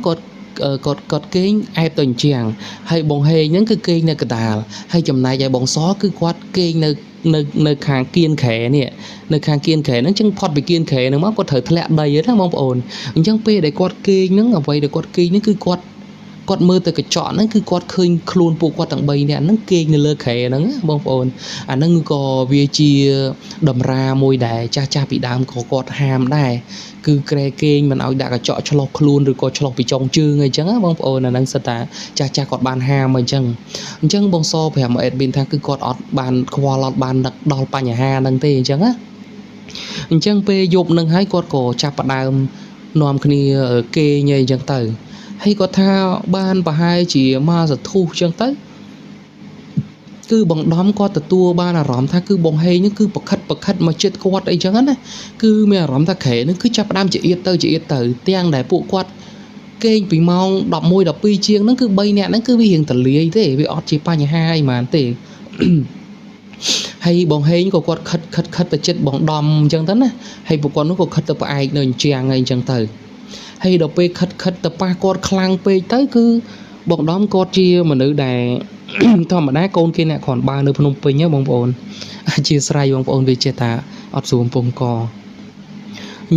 cột kênh ai tuần chèng hay bong hề những cái kênh này cái đà hay chầm này dài bong xó cứ quạt kênh nơi khang kiên khẽ nè nơi khang kiên khẽ nó chẳng phật bị kiên khẽ nó mất có thời lẹ đầy đó bong ổn chẳng p để quạt kênh nó ở vậy để quạt kênh nó cứ quạt quạt mưa từ cái chọn nó cứ quạt khơi khôn phụ quạt tầng bay nè nó kênh lơ khè nó bông ồn nó có việc chi đầm ra môi đài cha bị đam có quạt hàm đài cứ kề kênh mình ao đã cái chọn cho lọc khôn rồi có cho lọc bị trong chư người chẳng bông ồn là năng sơ ta cha quạt bàn hàm mà chẳng bông so phải mà bên thang cứ quạt ọt bàn qua lọt bàn đặt đo pa nhà ha năng tê chẳng á chẳng pe dục năng hái quạt cổ cha bạc đam nòm kia ở kê nhây chẳng tử hay có tha ban và hai chỉ mà giật thu chẳng tới cứ bằng đóm qua từ tua ba là rõm tha cứ bong hay nó cứ bậc khất mà chết quạt ấy chẳng á cứ mẹ rõm tha khẽ nó cứ chắp đam chỉ yết tới tiếng đại phụ quạt kênh bị mau đọc môi đọc pi chiêng nó cứ bay nè nó cứ bị hiện tận lưới thế bị ọt chỉ pa nhà hai mà tệ hay bong hên của quạt khất từ chết bong đom chẳng tấn á hay bộ con nó có khất từ ai nơi chàng ngay chẳng tới hay đọc pe khất từ pa quạt khlang pe tới cứ bong đom quạt chia mà nữ đài thọ mà đá con kia nè còn ba nơi phun pe nhá bong ôn chia sài bong ôn về chia ta ọt xuống bong cò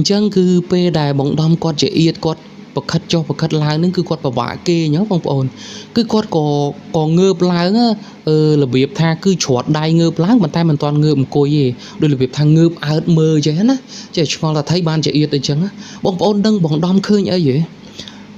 chẳng cứ pe đài bong đom quạt chỉ yết quạt bậc khất cho bậc khất langนึงคือquạt bà bạ kê nhá bong ôn cứ quạt có ngợp lang á là việc tha cứ chọt đai ngợp láng bàn tay mình toàn ngợp cối gì đôi là việc thằng ngợp áo mơ chứ hết á chứ còn là thấy ban chạy yết đấy chẳng á bong ôn đăng bong đom khơi như vậy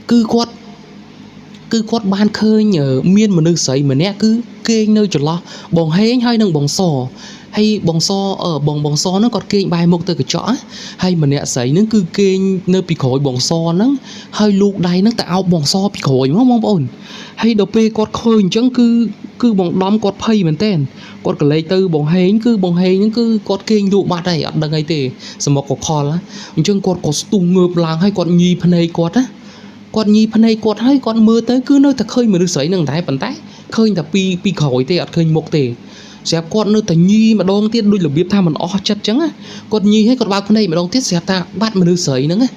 cứ quát ban khơi nhờ miên mà nước sấy mà nè cứ kê nơi chỗ lo bong hé hay đăng bong sò hay bong so ở bong so nó còn kê bài một từ cái chõ hay mà nè sấy nó cứ kê nơi bị khối bong so nó hơi luộc đầy nó tạo bong so bị khối mà mong ôn hay đầu pe quát khơi chẳng cứ bong đom quát phay mình tên quát cái lấy từ bong hé cứ quát kê dụ mặt đây ở đằng ấy thì sầm mọc cò lá chẳng quát có tung ngợp làng hay quát nhì phần này quát á quạt nhì phần này quạt hay quạt mưa tới cứ nơi ta khơi mà được sấy nằng thái bàn tay khơi ta pi khỏi tê khơi một tê xẹp quạt nơi ta nhì mà đong tiết đôi là biết tham mình chặt trắng á quạt nhì hay quạt bao phần này mà đong tiết xẹp ta bắt mà được sấy nằng á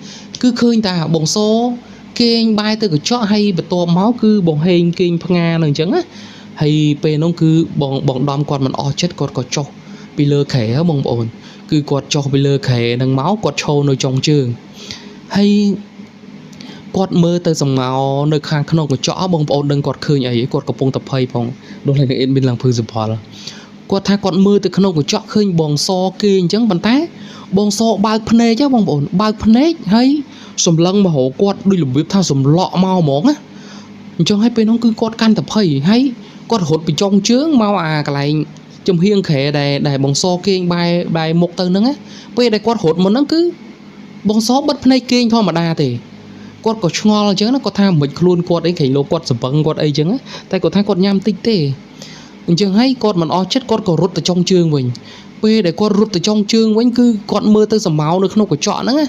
cứ khơi ta bồng xô kênh bay tới cái chó hay bật to máu cứ bồng hên kênh phăng nga nằng trắng á hay pe nó cứ bồng đom quạt mình chất quạt có cho pi lơ khẻ bồng ổn cứ quạt cho pi lơ khẻ nằng máu quạt trâu nơi trong trường hay quạt mơ tới dòng máu nơi khang khăn của chó bông bông đừng quạt khơi ấy quạt cặp bông tập hay bông đó là người bên làng phơi dùm phò là quạt thay quạt mơ tới khăn của chó khơi bông so kia chẳng bàn tay bông so bao phân nê chứ bông bông bao phân nê hay sầm lăng mà hổ quạt đi làm việc thao sầm lọ mau mỏng á cho hay bên nó cứ quạt can tập hay quạt hột bị trong trướng mau cái này trong hiên khẽ đài bông so kia bài một tờ nữa á bây đây quạt hột mà nó cứ bông so bất phân nê kia thôi mà đa thì quạt có ngon chứ nó có tham mình luôn quạt ấy khỉ lô quạt sập băng quạt ấy chứ tay có thay quạt nham tinh tế chẳng hay quạt mình chất quạt có rút từ trong trường mình về để quạt rút từ trong trường mình cứ quạt mưa tới sầm máu được không có chọn nữa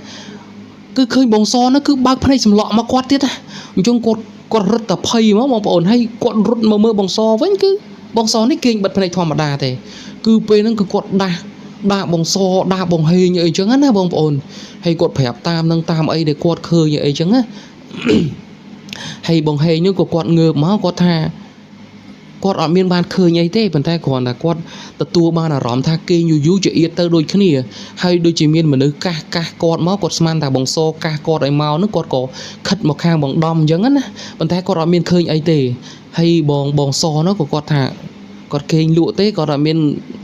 cứ khơi bóng so nó cứ bác này sầm lọ mà quạt tiết à trong quạt rút tập hay mà ổn hay quạt rút mà mưa bóng so vẫn cứ bóng so này kinh bật này thò mà đà thế cứ về nó cứ quạt đa bóng so đa bóng hề như ấy chứ á bóng ổn hay quạt phẹp tam nâng tam ấy để quạt khơi như ấy chứ á hay bóng hề như của quạt ngợp mà quạt tha quạt ở miền ban khơi như thế bàn tay còn là quạt tua ban là rõm tha kê như dú chữ yết tơ đôi cái này hay đôi chỉ miền mà nữ ca quạt máu quạt man ta bóng so ca quạt ấy mau nó quạt có khất một khang bóng đom chứ á bàn tay quạt ở miền khơi ấy thế hay bóng so nó của quạt thả quạt kênh lụa thế quạt ở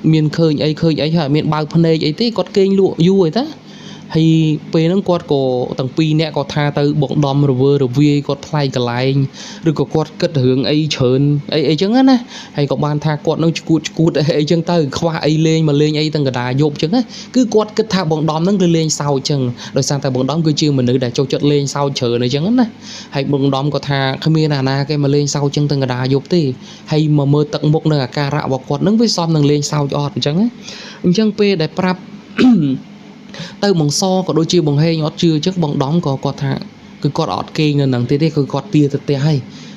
miền khơi ấy hả miền bao phân ấy thế quạt kênh lụa du rồi đó hay pe nó quạt có tầng pi nè có tha tới bóng đom rồi vi quạt play cả lại rồi có quạt cất hướng ấy chớn ấy chứng á hay có ban tha quạt nó cút ấy chứng tới khoa ấy lên mà lên ấy tầng cả đà dột chứng á cứ quạt cất tha bóng đom nó lên sau chừng rồi sang ta bóng đom cứ chưa mình nữ để cho chất lên sau chờ này chứng á hay bóng đom có tha cái miền na cái mà lên sau chân tầng cả đà dột thì hay mà mơ tận một nơi cả rạ và quạt nó với xóm nâng lên sau cho chứng á chứng pe để prap tới bóng so có đôi chia bóng hay nhót chưa trước bóng đóng có quạt thả cứ quạt ọt kê ngân nằng thế cứ quạt tia tê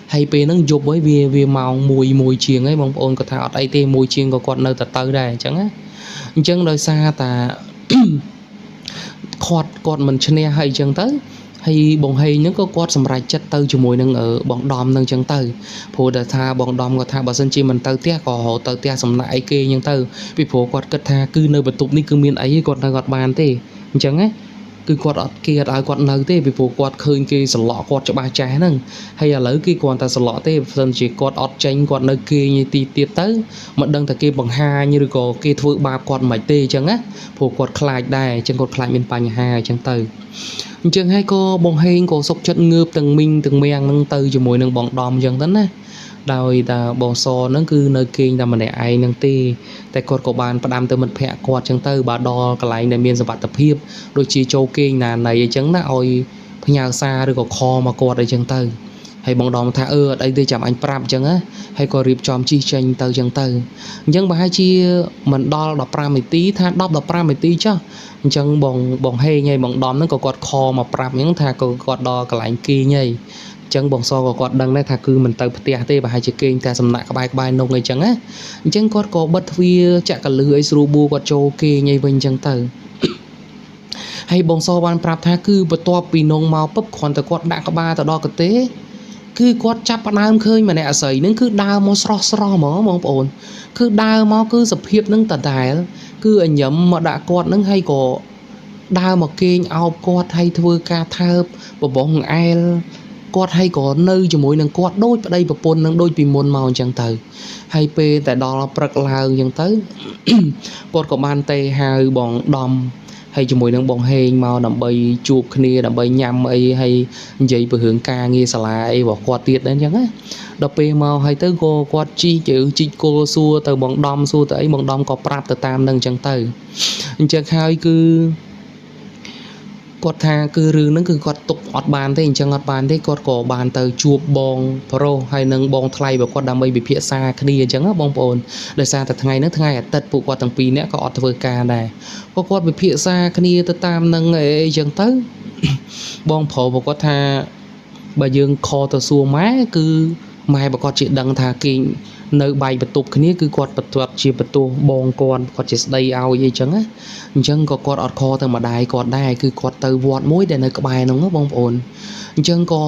hay pe nó dục với vì màu mùi chiềng ấy bóng ôn có thả ọt ấy tê mùi chiềng có quạt nơi tới đây chẳng á chẳng đời xa ta quạt mình chân hay chẳng tới hay bóng hay những có quạt sầm rải chất tới cho mùi nâng ở bóng đom nâng chẳng tới phù đã tha bóng đom có tha bà sân chi mình tới tia có hộ tới tia sầm lại kê nhưng tới vì phù quạt cất tha cứ nơi bật tục ní cứ miền ấy quạt nơi quạt bàn thế chẳng á cứ quạt ở kia ở quạt nơi thế vì phù quạt khơi kia sờ lọ quạt cho ba trái nâng hay là lấy cái quạt ta sờ lọ thế sân chỉ quạt ọt tranh quạt nơi kia như tiệt tới mà đăng ta kia bằng hai như có kia thưa ba quạt mày tê chẳng á phù quạt khai đài chẳng quạt khai miền pành hai chẳng tới chẳng hay có bóng hên có sốc chất ngợp từng mình từng men nâng tư cho mùi nâng bóng đom chẳng tính á đòi ta bóng so nó cứ nơi kinh ta mà để ai nâng tì tại quạt của bạn bắt đam từ mình phẹ quạt chẳng tư bà đo cái lại để miền tập tập hiệp đôi chỉ châu kinh là này chẳng là ôi nhà xa rồi có kho mà quạt đây chẳng tư hay bóng đom tha đây tôi chạm anh pram chẳng á hay có riệp chòm chi tranh tư chẳng tư nhưng mà hai chi mình đo đọc pram một tí tha đọc pram một tí chứ chẳng bóng hay nhây bóng đom nó có quạt kho mà pram những tha có quạt đo cái lại kia nhây ចឹងបងសក៏គាត់ដឹងដែរថាគឺមិនទៅផ្ទះទេប្រហែលជាគេងតែសំណាក់ក្បែរនងអីចឹងណាអញ្ចឹងគាត់ក៏បិទទ្វារចាក់កលឺអីស្រួលបួគាត់ចូលគេងអីវិញអញ្ចឹងទៅហើយបងសបានប្រាប់ថាគឺបន្ទាប់ពីនងមកពឹបគ្រាន់តែគាត់ដាក់ក្បាលទៅដល់កទេគឺគាត់ចាប់ផ្ដើមឃើញម្នាក់អាស័យនឹងគឺដើរមកស្រស់ហ្មងបងប្អូនគឺដើរមកគឺសភាពនឹងដដែលគឺអញ្ញឹមមកដាក់គាត់នឹងហើយក៏ដើរមកគេងអោបគាត់ហើយធ្វើការថើបបបងអែលគាត់ហើយក៏នៅជាមួយនឹងគាត់ដូចប្តីប្រពន្ធនឹងដូចពីមុនមកអញ្ចឹងទៅហើយពេលតែដល់ព្រឹកឡើងអញ្ចឹងទៅ គាត់ក៏បានទេហៅបងដំហើយជាមួយនឹងបងហេងមកដើម្បីជួបគ្នាដើម្បីញ៉ាំអីហើយនិយាយពីរឿងការងារសាលាអីរបស់គាត់ទៀតអញ្ចឹងណាដល់ពេលមកហើយទៅក៏គាត់ជីកគោលសួរទៅបងដំសួរទៅអីបងដំក៏ប្រាប់ទៅតាមនឹងអញ្ចឹងទៅអញ្ចឹងហើយគឺគាត់ថាគឺរឿងហ្នឹងគឺគាត់ទុកអត់បានទេអញ្ចឹងអត់បានទេគាត់ក៏បានទៅជួបបងប្រុសហើយនឹងបងថ្លៃរបស់គាត់ដើម្បីពិភាក្សាគ្នាអញ្ចឹងណាបងប្អូនដោយសារតែថ្ងៃហ្នឹងថ្ងៃអាទិត្យពួកគាត់ទាំងពីរនាក់ក៏អត់ធ្វើការដែរគាត់ពិភាក្សាគ្នាទៅតាមនឹងអីអញ្ចឹងទៅបងប្រុសគាត់ថាបើយើងខទៅសួរម៉ែគឺម៉ែរបស់គាត់ជាដឹងថាគេនៅបាយបន្ទប់គ្នាគឺគាត់បន្ទាត់ជាបន្ទោសបងគាត់ជាស្ដីឲ្យអីចឹងណាអញ្ចឹងក៏គាត់អត់ខទៅម្ដាយគាត់ដែរគឺគាត់ទៅវត្តមួយដែលនៅក្បែរហ្នឹងបងប្អូនអញ្ចឹងក៏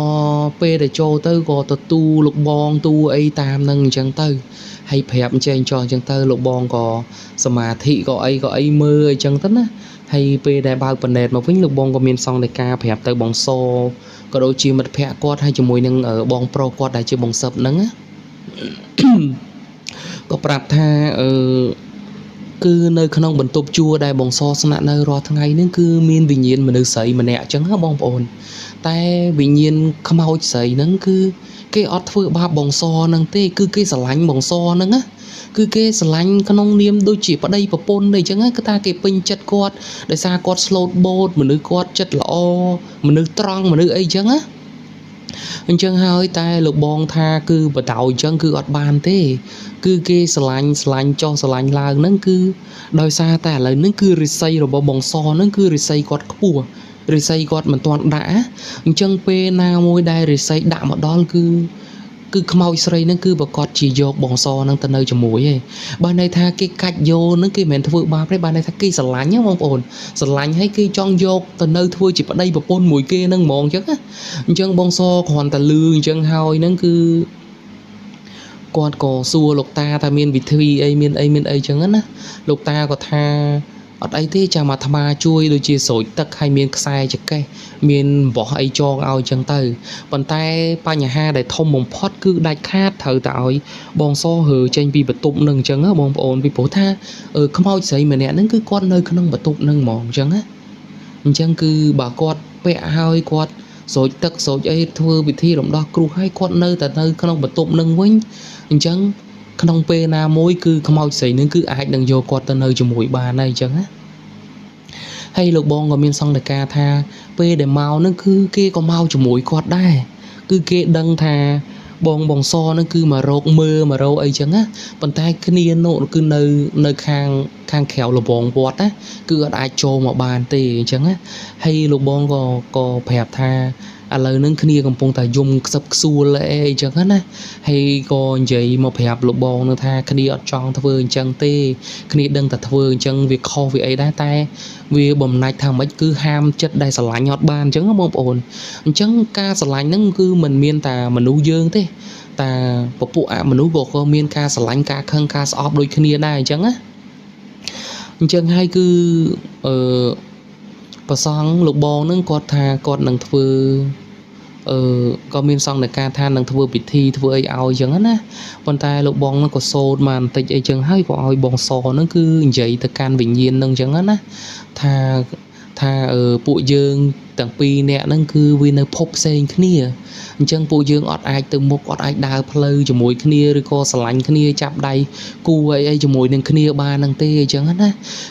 ពេលដែលចូលទៅក៏ទៅទូលោកបងទូអីតាមហ្នឹងអញ្ចឹងទៅហើយប្រាប់អញ្ចឹងចោះអញ្ចឹងទៅលោកបងក៏សមាធិក៏អីមើលអញ្ចឹងទៅណាហើយពេលដែលបើកប៉ណេតមកវិញលោកបងក៏មានសង្ឃនៃការប្រាប់ទៅបងសក៏ដូចជាមិត្តភ័ក្តិគាត់ហើយជាមួយនឹងបងប្រុសគាត់ដែលជាបងសឹបហ្នឹងណាក៏ប្រាប់ថាគឺនៅក្នុងបន្ទប់ជួលដែលបងសស្នាក់នៅរាល់ថ្ងៃហ្នឹងគឺមានវិញ្ញាណមនុស្សស្រីម្នាក់អញ្ចឹងហ៎បងប្អូនតែវិញ្ញាណខ្មោចស្រីហ្នឹងគឺគេអត់ធ្វើបាបបងសហ្នឹងទេគឺគេស្រឡាញ់បងសហ្នឹងណាគឺគេស្រឡាញ់ក្នុងនាមដូចជាប្តីប្រពន្ធអីចឹងគឺថាគេពេញចិត្តគាត់ដោយសារគាត់ស្លូតបូតមនុស្សគាត់ចិត្តល្អមនុស្សត្រង់មនុស្សអីចឹងណាអញ្ចឹងហើយតែលោកបងថាគឺបដៅអញ្ចឹងគឺអត់បានទេគឺគេស្រឡាញ់ចោះស្រឡាញ់ឡើងហ្នឹងគឺដោយសារតែឥឡូវហ្នឹងគឺរិស័យរបស់បងសហ្នឹងគឺរិស័យគាត់ខ្ពស់រិស័យគាត់មិនទាន់ដាក់អញ្ចឹងពេលណាមួយដែលរិស័យដាក់មកដល់គឺខ្មោចស្រីហ្នឹងគឺប្រកាសជាយកបងសហ្នឹងទៅនៅជាមួយឯងបើន័យថាគេកាច់យកហ្នឹងគេមិនមែនធ្វើបាបទេបើន័យថាគេស្រឡាញ់ហ្នឹងបងប្អូនស្រឡាញ់ហើយគេចង់យកទៅនៅធ្វើជាប្តីប្រពន្ធមួយគេហ្នឹងហ្មងអញ្ចឹងណាអញ្ចឹងបងសគ្រាន់តែលឺអញ្ចឹងហើយហ្នឹងគឺគាត់ក៏សួរលោកតាថាមានវិធីអីមានអីអញ្ចឹងណាលោកតាក៏ថាអត់អីទេចាំអាត្មាជួយដូចជាស្រោចទឹកហើយមានខ្សែចកេះមានបោះអីចងឲ្យអញ្ចឹងទៅប៉ុន្តែបញ្ហាដែលធំបំផុតគឺដាច់ខាតត្រូវតែឲ្យបងសរើចេញពីបន្ទប់នឹងអញ្ចឹងណាបងប្អូនពីព្រោះថាខ្មោចស្រីម្នាក់ហ្នឹងគឺគាត់នៅក្នុងបន្ទប់នឹងហ្មងអញ្ចឹងណាអញ្ចឹងគឺបើគាត់ពាក់ហើយគាត់ស្រោចទឹកស្រោចអីធ្វើពិធីរំដោះគ្រោះហើយគាត់នៅតែនៅក្នុងបន្ទប់នឹងវិញអញ្ចឹងក្នុងពេលណាមួយគឺខ្មោចស្រីនឹងគឺអាចនឹងយកគាត់ទៅនៅជាមួយបានហើយអញ្ចឹងណាហើយលោកបងក៏មានសង្ឃការថាពេលដែលមកនឹងគឺគេក៏មកជាមួយគាត់ដែរគឺគេដឹងថាបងសនឹងគឺមករកមើលមករកអីចឹងណាប៉ុន្តែគ្នានោះគឺនៅខាងក្រៅលបងវត្តណាគឺអត់អាចចូលមកបានទេអញ្ចឹងណាហើយលោកបងក៏ប្រាប់ថាឥឡូវហ្នឹងគ្នាកំពុងតែយំខ្សឹបខ្សួលអីចឹងណាហើយក៏និយាយមកប្រាប់លោកបងនឹងថាគ្នាអត់ចង់ធ្វើអញ្ចឹងទេគ្នាដឹងតែធ្វើអញ្ចឹងវាខុសវាអីដែរតែវាបំណាច់ថាម៉េចគឺហាមចិត្តដែលស្រឡាញ់អត់បានអញ្ចឹងបងប្អូនអញ្ចឹងការស្រឡាញ់ហ្នឹងគឺមិនមានតែមនុស្សយើងទេតែពពួកអមនុស្សក៏មានការស្រឡាញ់ការខឹងការស្អប់ដូចគ្នាដែរអញ្ចឹងណាអញ្ចឹងហើយគឺប្រសង់លោកបងនឹងគាត់ថាគាត់នឹងធ្វើក៏មានសង្ឃនៃការថានឹងធ្វើពិធីធ្វើអីឲ្យអញ្ចឹងណាប៉ុន្តែលោកបងនឹងក៏សូត្រមកបន្តិចអីចឹងហើយក៏ឲ្យបងសនឹងគឺនិយាយទៅកាន់វិញ្ញាណនឹងអញ្ចឹងណាថាពួកយើងទាំងពីរនាក់ហ្នឹងគឺវានៅភពផ្សេងគ្នាអញ្ចឹងពួកយើងអត់អាចទៅមុខអត់អាចដើរផ្លូវជាមួយគ្នាឬក៏ស្រឡាញ់គ្នាចាប់ដៃគូអីជាមួយនឹងគ្នាបានហ្នឹងទេអញ្ចឹងណា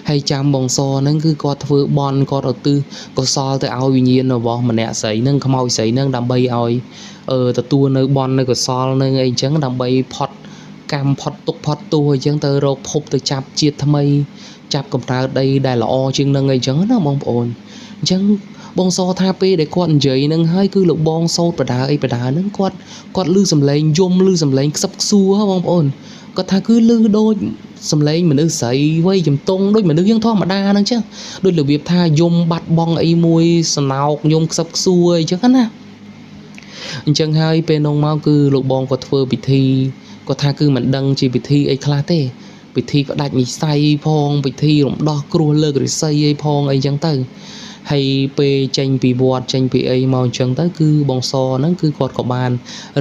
ហើយចាំបងសហ្នឹងគឺគាត់ធ្វើបន់គាត់ឧទ្ទិសកុសលទៅឲ្យវិញ្ញាណរបស់ម្នាក់ស្រីហ្នឹងខ្មោចស្រីហ្នឹងដើម្បីឲ្យទទួលនៅបន់នៅកុសលនឹងអីអញ្ចឹងដើម្បីផុតកម្មផុតទុក្ខផុតទោសអញ្ចឹងទៅរកភពទៅចាប់ជាតិថ្មីចាប់កំណើតដីដែលល្អជាងនឹងអីចឹងណាបងប្អូនអញ្ចឹង បងសថាពេលដែលគាត់និយាយនឹងហើយគឺលោកបងសោតបដាអីបដាហ្នឹងគាត់លឺសំឡេងយំលឺសំឡេងខ្សឹបខ្សួរបងប្អូនគាត់ថាគឺលឺដូចសំឡេងមនុស្សស្រីវ័យជំទង់ដូចមនុស្សយើងធម្មតាហ្នឹងចឹងដូចរបៀបថាយំបាត់បង់អីមួយសំណោកយំខ្សឹបខ្សួរអីចឹងណាអញ្ចឹងហើយពេលនោះមកគឺលោកបងគាត់ធ្វើពិធីគាត់ថាគឺមិនដឹងជាពិធីអីខ្លះទេពិធីផ្ដាច់និស្ស័យផងពិធីរំដោះគ្រោះលើករិស័យអីផងអីចឹងទៅហើយពេលចេញពីវត្តចេញពីអីមកអញ្ចឹងទៅគឺបងសហ្នឹងគឺគាត់ក៏បាន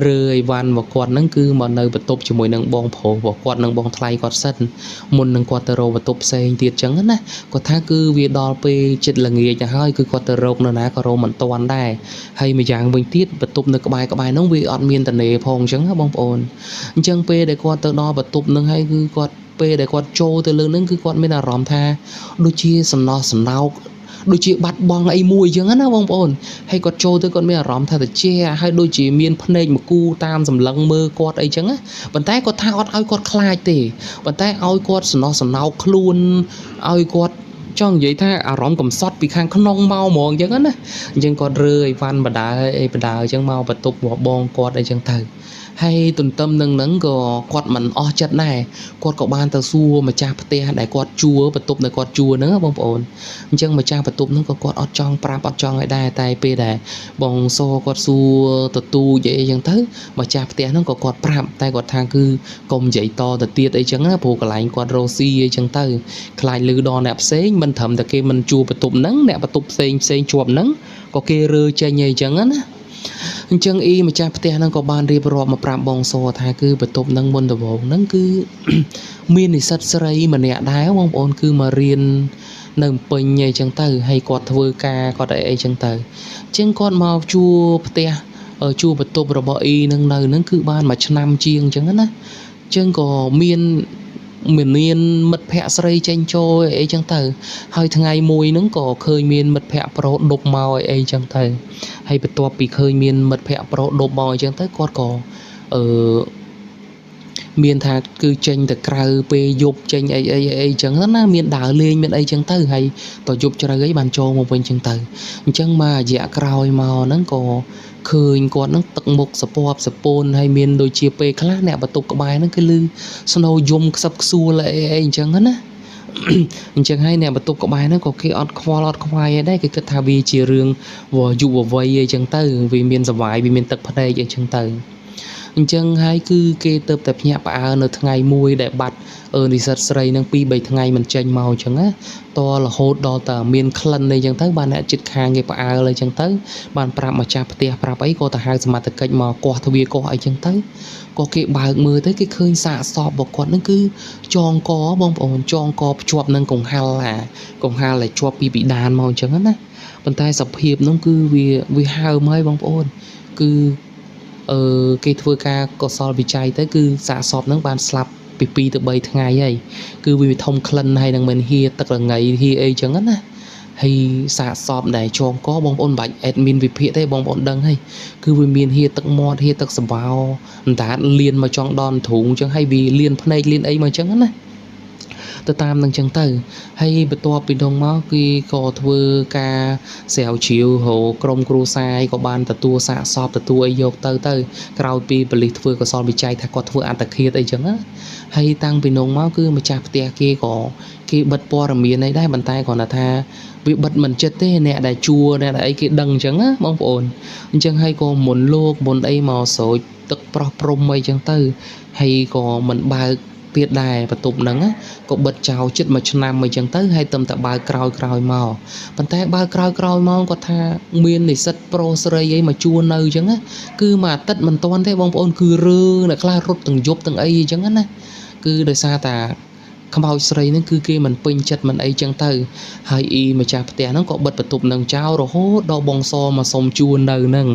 រើអីវ៉ាន់របស់គាត់ហ្នឹងគឺមកនៅបន្ទប់ជាមួយនឹងបងប្រុសរបស់គាត់នឹងបងថ្លៃគាត់សិនមុននឹងគាត់ទៅរកបន្ទប់ផ្សេងទៀតអញ្ចឹងណាគាត់ថាគឺវាដល់ពេលចិត្តល្ងាចទៅហើយគឺគាត់ទៅរកនៅណាក៏រកមិនទាន់ដែរហើយម្យ៉ាងវិញទៀតបន្ទប់នៅក្បែរហ្នឹងវាអត់មានតនេផងអញ្ចឹងណាបងប្អូនអញ្ចឹងពេលដែលគាត់ទៅដល់បន្ទប់ហ្នឹងហើយគឺគាត់ពេលដែលគាត់ចូលទៅលើហ្នឹងគឺគាត់មានអារម្មណ៍ថាដូចជាសំណោះសំណោកដូចជាបាត់បង់អីមួយអញ្ចឹងណាបងប្អូនហើយគាត់ចូលទៅគាត់មានអារម្មណ៍ថាត្រជាហើយដូចជាមានភ្នែកមកគូតាមសម្លឹងមើលគាត់អីអញ្ចឹងណាប៉ុន្តែគាត់ថាអត់ឲ្យគាត់ខ្លាចទេប៉ុន្តែឲ្យគាត់សំណោះសំណោកខ្លួនឲ្យគាត់ចង់និយាយថាអារម្មណ៍កំសត់ពីខាងក្នុងមកហ្មងអញ្ចឹងណាអញ្ចឹងគាត់រើអីវ៉ាន់បដាអីបដាអញ្ចឹងមកបន្ទប់របស់បងគាត់អីអញ្ចឹងទៅហើយទន្ទឹមនឹងហ្នឹងក៏គាត់មិនអស់ចិត្តដែរគាត់ក៏បានទៅសួរម្ចាស់ផ្ទះដែលគាត់ជួលបន្ទប់នៅគាត់ជួលហ្នឹងបងប្អូនអញ្ចឹងម្ចាស់បន្ទប់ហ្នឹងក៏គាត់អត់ចង់ប្រាប់អត់ចង់ឲ្យដែរតែពេលដែលបងសគាត់សួរទទូចអីចឹងទៅម្ចាស់ផ្ទះហ្នឹងក៏គាត់ប្រាប់តែគាត់ថាគឺកុំនិយាយតទៅទៀតអីចឹងណាព្រោះកន្លែងគាត់រស់ស៊ីអីចឹងទៅខ្លាចលឺដល់អ្នកផ្សេងមិនត្រឹមតែគេមិនជួលបន្ទប់ហ្នឹងអ្នកបន្ទប់ផ្សេងជាប់ហ្នឹងក៏គេរើចេញអីចឹងណាអញ្ចឹងម្ចាស់ផ្ទះហ្នឹងក៏បានរៀបរាប់មកប្រាប់បងសថាគឺបន្ទប់ហ្នឹងមុនដំបូងហ្នឹងគឺមាននិស្សិតស្រីម្នាក់ដែរបងប្អូនគឺមករៀននៅពេញអីចឹងទៅហើយគាត់ធ្វើការគាត់អីចឹងទៅអញ្ចឹងគាត់មកជួផ្ទះជួបន្ទប់របស់ហ្នឹងនៅហ្នឹងគឺបានមួយឆ្នាំជាងអញ្ចឹងណាអញ្ចឹងក៏មានមិត្តភ័ក្តិស្រីចេញចូលអីចឹងទៅហើយថ្ងៃមួយហ្នឹងក៏ឃើញមានមិត្តភ័ក្តិប្រុសដប់មកអីចឹងទៅហើយបន្ទាប់ពីឃើញមានមិត្តភ័ក្តិប្រុសដប់មកអីចឹងទៅគាត់ក៏មានថាគឺចេញទៅក្រៅពេលយប់ចេញអីចឹងណាមានដើរលេងមានអីចឹងទៅហើយតយប់ជ្រៅអីបានចូលមកវិញចឹងទៅអញ្ចឹងមករយៈក្រោយមកហ្នឹងក៏ឃើញគាត់ហ្នឹងទឹកមុខសពសពូនហើយមានដូចជាពេលខ្លះអ្នកបន្ទប់ក្បែរហ្នឹងគឺលឺស្នូយំខ្សឹបខ្សួលអីអញ្ចឹងណាអញ្ចឹងហើយអ្នកបន្ទប់ក្បែរហ្នឹងក៏គេអត់ខ្វល់អត់ខ្វាយអីដែរគេគិតថាវាជារឿងយុវវ័យអីចឹងទៅវាមានសវាយវាមានទឹកភ្នែកអីចឹងទៅអញ្ចឹងហើយគឺគេទៅតែភ្ញាក់ផ្អើលនៅថ្ងៃមួយដែលបាត់និស្សិតស្រីនឹង 2-3 ថ្ងៃមិនចេញមកអញ្ចឹងណាតរហូតដល់តែមានក្លិនអីចឹងទៅបានអ្នកជិតខាងគេផ្អើលអីចឹងទៅបានប្រាប់ម្ចាស់ផ្ទះប្រាប់អីក៏ទៅហៅសមត្ថកិច្ចមកកោះទ្វារកោះអីចឹងទៅក៏គេបើកមើលទៅគេឃើញសាកសពរបស់គាត់នឹងគឺចងកបងប្អូនចងកភ្ជាប់នឹងកង្ហាលដែលជាប់ពីពិដានមកអញ្ចឹងណាប៉ុន្តែសភាពនោះគឺវាហើមហើយបងប្អូនគឺគេធ្វើការកសលវិច័យទៅគឺសាកសពហ្នឹងបានស្លាប់ពី2ទៅ3ថ្ងៃហើយគឺវាធំក្លិនហើយនឹងមិនហៀទឹករងៃហៀអីចឹងណាហើយសាកសពដែលចងកបងប្អូនបាច់អេដមីនវិភាគទេបងប្អូនដឹងហើយគឺវាមានហៀទឹកមាត់ហៀទឹកសបោអណ្ដាតលៀនមកចង់ដល់ធូងចឹងហើយវាលៀនភ្នែកលៀនអីមកចឹងណាទៅតាមនឹងចឹងទៅហើយបន្ទាប់ពីនោះមកគឺក៏ធ្វើការស្រាវជ្រាវរកក្រុមគ្រួសារក៏បានទទួលសាកសពទទួលអីយកទៅក្រោយពីប៉ូលីសធ្វើកសលវិច័យថាគាត់ធ្វើអត្តឃាតអីចឹងណាហើយតាំងពីនោះមកគឺម្ចាស់ផ្ទះគេបិទព័ត៌មានអីដែរប៉ុន្តែគាត់ថាវាបិទមិនចិត្តទេអ្នកដែលជួអ្នកដែលអីគេដឹងអញ្ចឹងណាបងប្អូនអញ្ចឹងហើយក៏មុនអីមកស្រោចទឹកប្រោះព្រំអីចឹងទៅហើយក៏មិនបើកទៀតដែរបន្ទប់ហ្នឹងក៏បិទចោលជិត1ឆ្នាំអីចឹងទៅហើយតែបើកក្រោយមកប៉ុន្តែបើកក្រោយមកគាត់ថាមាននិស្សិតប្រុសស្រីអីមកជួនៅអញ្ចឹងគឺមួយអាទិត្យមិនទាន់ទេបងប្អូនគឺរើអ្នកខ្លះរត់ទាំងយប់ទាំងអីអញ្ចឹងណាគឺដោយសារតាខ្មោចស្រីហ្នឹងគឺគេមិនពេញចិត្តមិនអីចឹងទៅហើយម្ចាស់ផ្ទះហ្នឹងក៏បិទបន្ទប់ហ្នឹងចោលរហូតដល់បងសមកសុំជួននៅហ្នឹង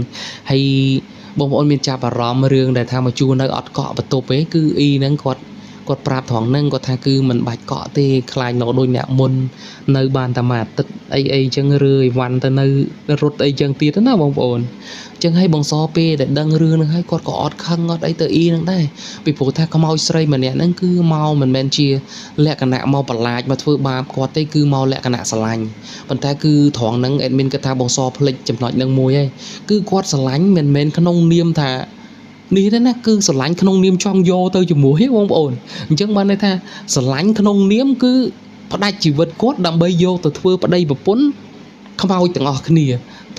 ហើយបងប្អូនមានចាប់អារម្មណ៍រឿងដែលថាមកជួននៅអត់កក់បន្ទប់ទេគឺហ្នឹងគាត់ គាត់ប្រាប់ត្រង់ហ្នឹងគាត់ថាគឺមិនបាច់កក់ទេខ្លាចនៅដូចអ្នកមុននៅបានតែមួយអាទិត្យអីអីចឹងរើអីវ៉ាន់ទៅនៅរត់អីចឹងទៀតណាបងប្អូនចឹងហើយបងសពេលដែលដឹងរឿងហ្នឹងហើយគាត់ក៏អត់ខឹងអត់អីទៅអ៊ីហ្នឹងដែរពីព្រោះថាខ្មោចស្រីម្នាក់ហ្នឹងគឺមកមិនមែនជាលក្ខណៈមកបន្លាចមកធ្វើបាបគាត់ទេគឺមកលក្ខណៈស្រឡាញ់ប៉ុន្តែគឺត្រង់ហ្នឹងអេដមីនគាត់ថាបងសភ្លេចចំណុចហ្នឹងមួយហើយគឺគាត់ស្រឡាញ់មិនមែនក្នុងនាមថានេះទេណាគឺស្រឡាញ់ក្នុងនាមចង់យកទៅជាមួយបងប្អូនអញ្ចឹងបានន័យថាស្រឡាញ់ក្នុងនាមគឺផ្ដាច់ជីវិតគាត់ដើម្បីយកទៅធ្វើប្តីប្រពន្ធខ្មោចទាំងអស់គ្នា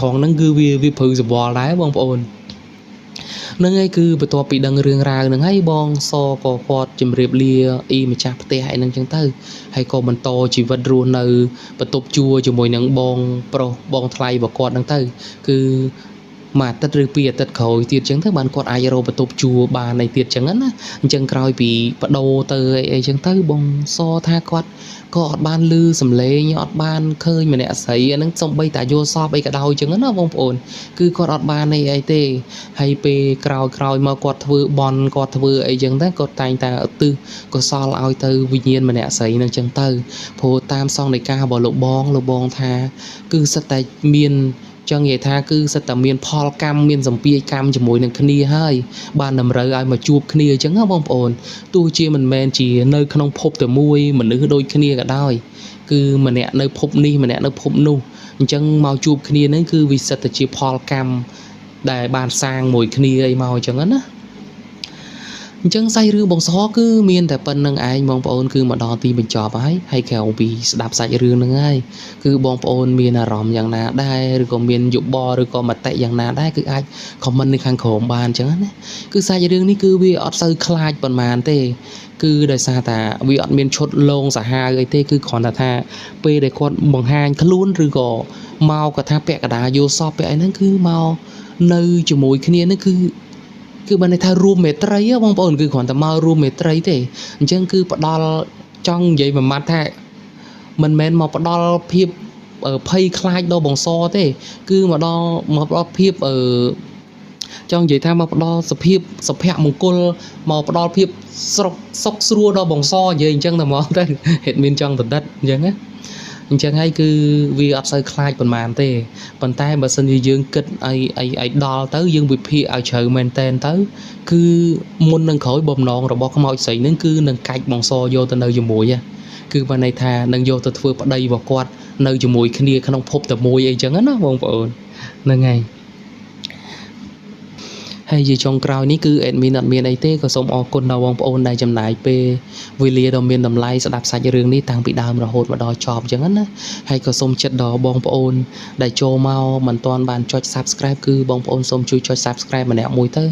ត្រង់ហ្នឹងគឺវាព្រឺសវល់ដែរបងប្អូននឹងឯងគឺបន្ទាប់ពីដឹងរឿងរ៉ាវហ្នឹងហើយបងសក៏គាត់ជម្រាបលាអ៊ីម្ចាស់ផ្ទះអីហ្នឹងចឹងទៅហើយក៏បន្តជីវិតរស់នៅបន្ទប់ជួលជាមួយនឹងបងប្រុសបងថ្លៃរបស់គាត់ហ្នឹងទៅគឺមួយអាទិត្យឬពីរអាទិត្យក្រោយទៀតចឹងទៅបានគាត់អាចរកបន្ទប់ជួលបានអីទៀតចឹងណាអញ្ចឹងក្រោយពីបដូរទៅអីចឹងទៅបងសថាគាត់ក៏អត់បានឮសំឡេងអត់បានឃើញម្នាក់ស្រីអាហ្នឹងសំបីតាយល់សពអីក៏ដោយចឹងណាបងប្អូនគឺគាត់អត់បានអីទេហើយពេលក្រោយមកគាត់ធ្វើបន់គាត់ធ្វើអីចឹងទៅគាត់តែងតែឧទ្ទិសកុសលឲ្យទៅវិញ្ញាណម្នាក់ស្រីហ្នឹងចឹងទៅព្រោះតាមសង្ឃដីការបស់លោកបងថាគឺសិតតែមានចង់និយាយថាគឺសិតតែមានផលកម្មមានសម្ពាយកម្មជាមួយនឹងគ្នាហើយបានតម្រូវឲ្យមកជួបគ្នាអញ្ចឹងណាបងប្អូនទោះជាមិនមែនជានៅក្នុងភពតែមួយមនុស្សដូចគ្នាក៏ដោយគឺម្នាក់នៅភពនេះម្នាក់នៅភពនោះអញ្ចឹងមកជួបគ្នាហ្នឹងគឺវាសិតតែជាផលកម្មដែលបានសាងមួយគ្នាអីមកអញ្ចឹងណាអញ្ចឹងសាច់រឿងបងសគឺមានតែប៉ុណ្្នឹងឯងបងប្អូនគឺមកដល់ទីបញ្ចប់ហើយក្រៅពីស្ដាប់សាច់រឿងហ្នឹងហើយគឺបងប្អូនមានអារម្មណ៍យ៉ាងណាដែរឬក៏មានយោបល់ឬក៏មតិយ៉ាងណាដែរគឺអាច comment នៅខាងក្រោមបានអញ្ចឹងណាគឺសាច់រឿងនេះគឺវាអត់សូវខ្លាចប៉ុន្មានទេគឺដោយសារតែវាអត់មានឈុតលងសាហាវអីទេគឺគ្រាន់តែថាពេលដែលគាត់បង្ហាញខ្លួនឬក៏មកគាត់ថាពាក់កណ្ដាលយល់សពពាក់អីហ្នឹងគឺមកនៅជាមួយគ្នាហ្នឹងគឺបានន័យថារួមមេត្រីបងប្អូនគឺគ្រាន់តែមករួមមេត្រីទេអញ្ចឹងគឺផ្ដល់ចង់និយាយមួយម៉ាត់ថាមិនមែនមកផ្ដល់ភាពភ័យខ្លាចដល់បងសទេគឺមកដល់ភាពចង់និយាយថាមកផ្ដល់សុភមង្គលមកផ្ដល់ភាពសុខស្រួលដល់បងសនិយាយអញ្ចឹងតែហ្មងទៅហេតុមានចង់ដដិតអញ្ចឹងណាអញ្ចឹងហើយគឺវាអត់សូវខ្លាចប៉ុន្មានទេប៉ុន្តែបើសិនជាយើងគិតឲ្យដល់ទៅយើងវិភាគឲ្យជ្រៅមែនតែនទៅគឺមុននឹងក្រោយបំណងរបស់ខ្មោចស្រីហ្នឹងគឺនឹងកាច់បងសយកទៅនៅជាមួយគឺបានន័យថានឹងយកទៅធ្វើប្តីរបស់គាត់នៅជាមួយគ្នាក្នុងភពតែមួយអីចឹងណាបងប្អូនហ្នឹងហើយហើយជាចុងក្រោយនេះគឺអេដមីនអត់មានអីទេក៏សូមអរគុណដល់បងប្អូនដែលចំណាយពេលវេលាដ៏មានតម្លៃស្ដាប់សាច់រឿងនេះតាំងពីដើមរហូតមកដល់ចប់អញ្ចឹងណាហើយក៏សូមចិត្តដល់បងប្អូនដែលចូលមកមិនទាន់បានចុច Subscribe គឺបងប្អូនសូមជួយចុច Subscribe ម្នាក់មួយទៅ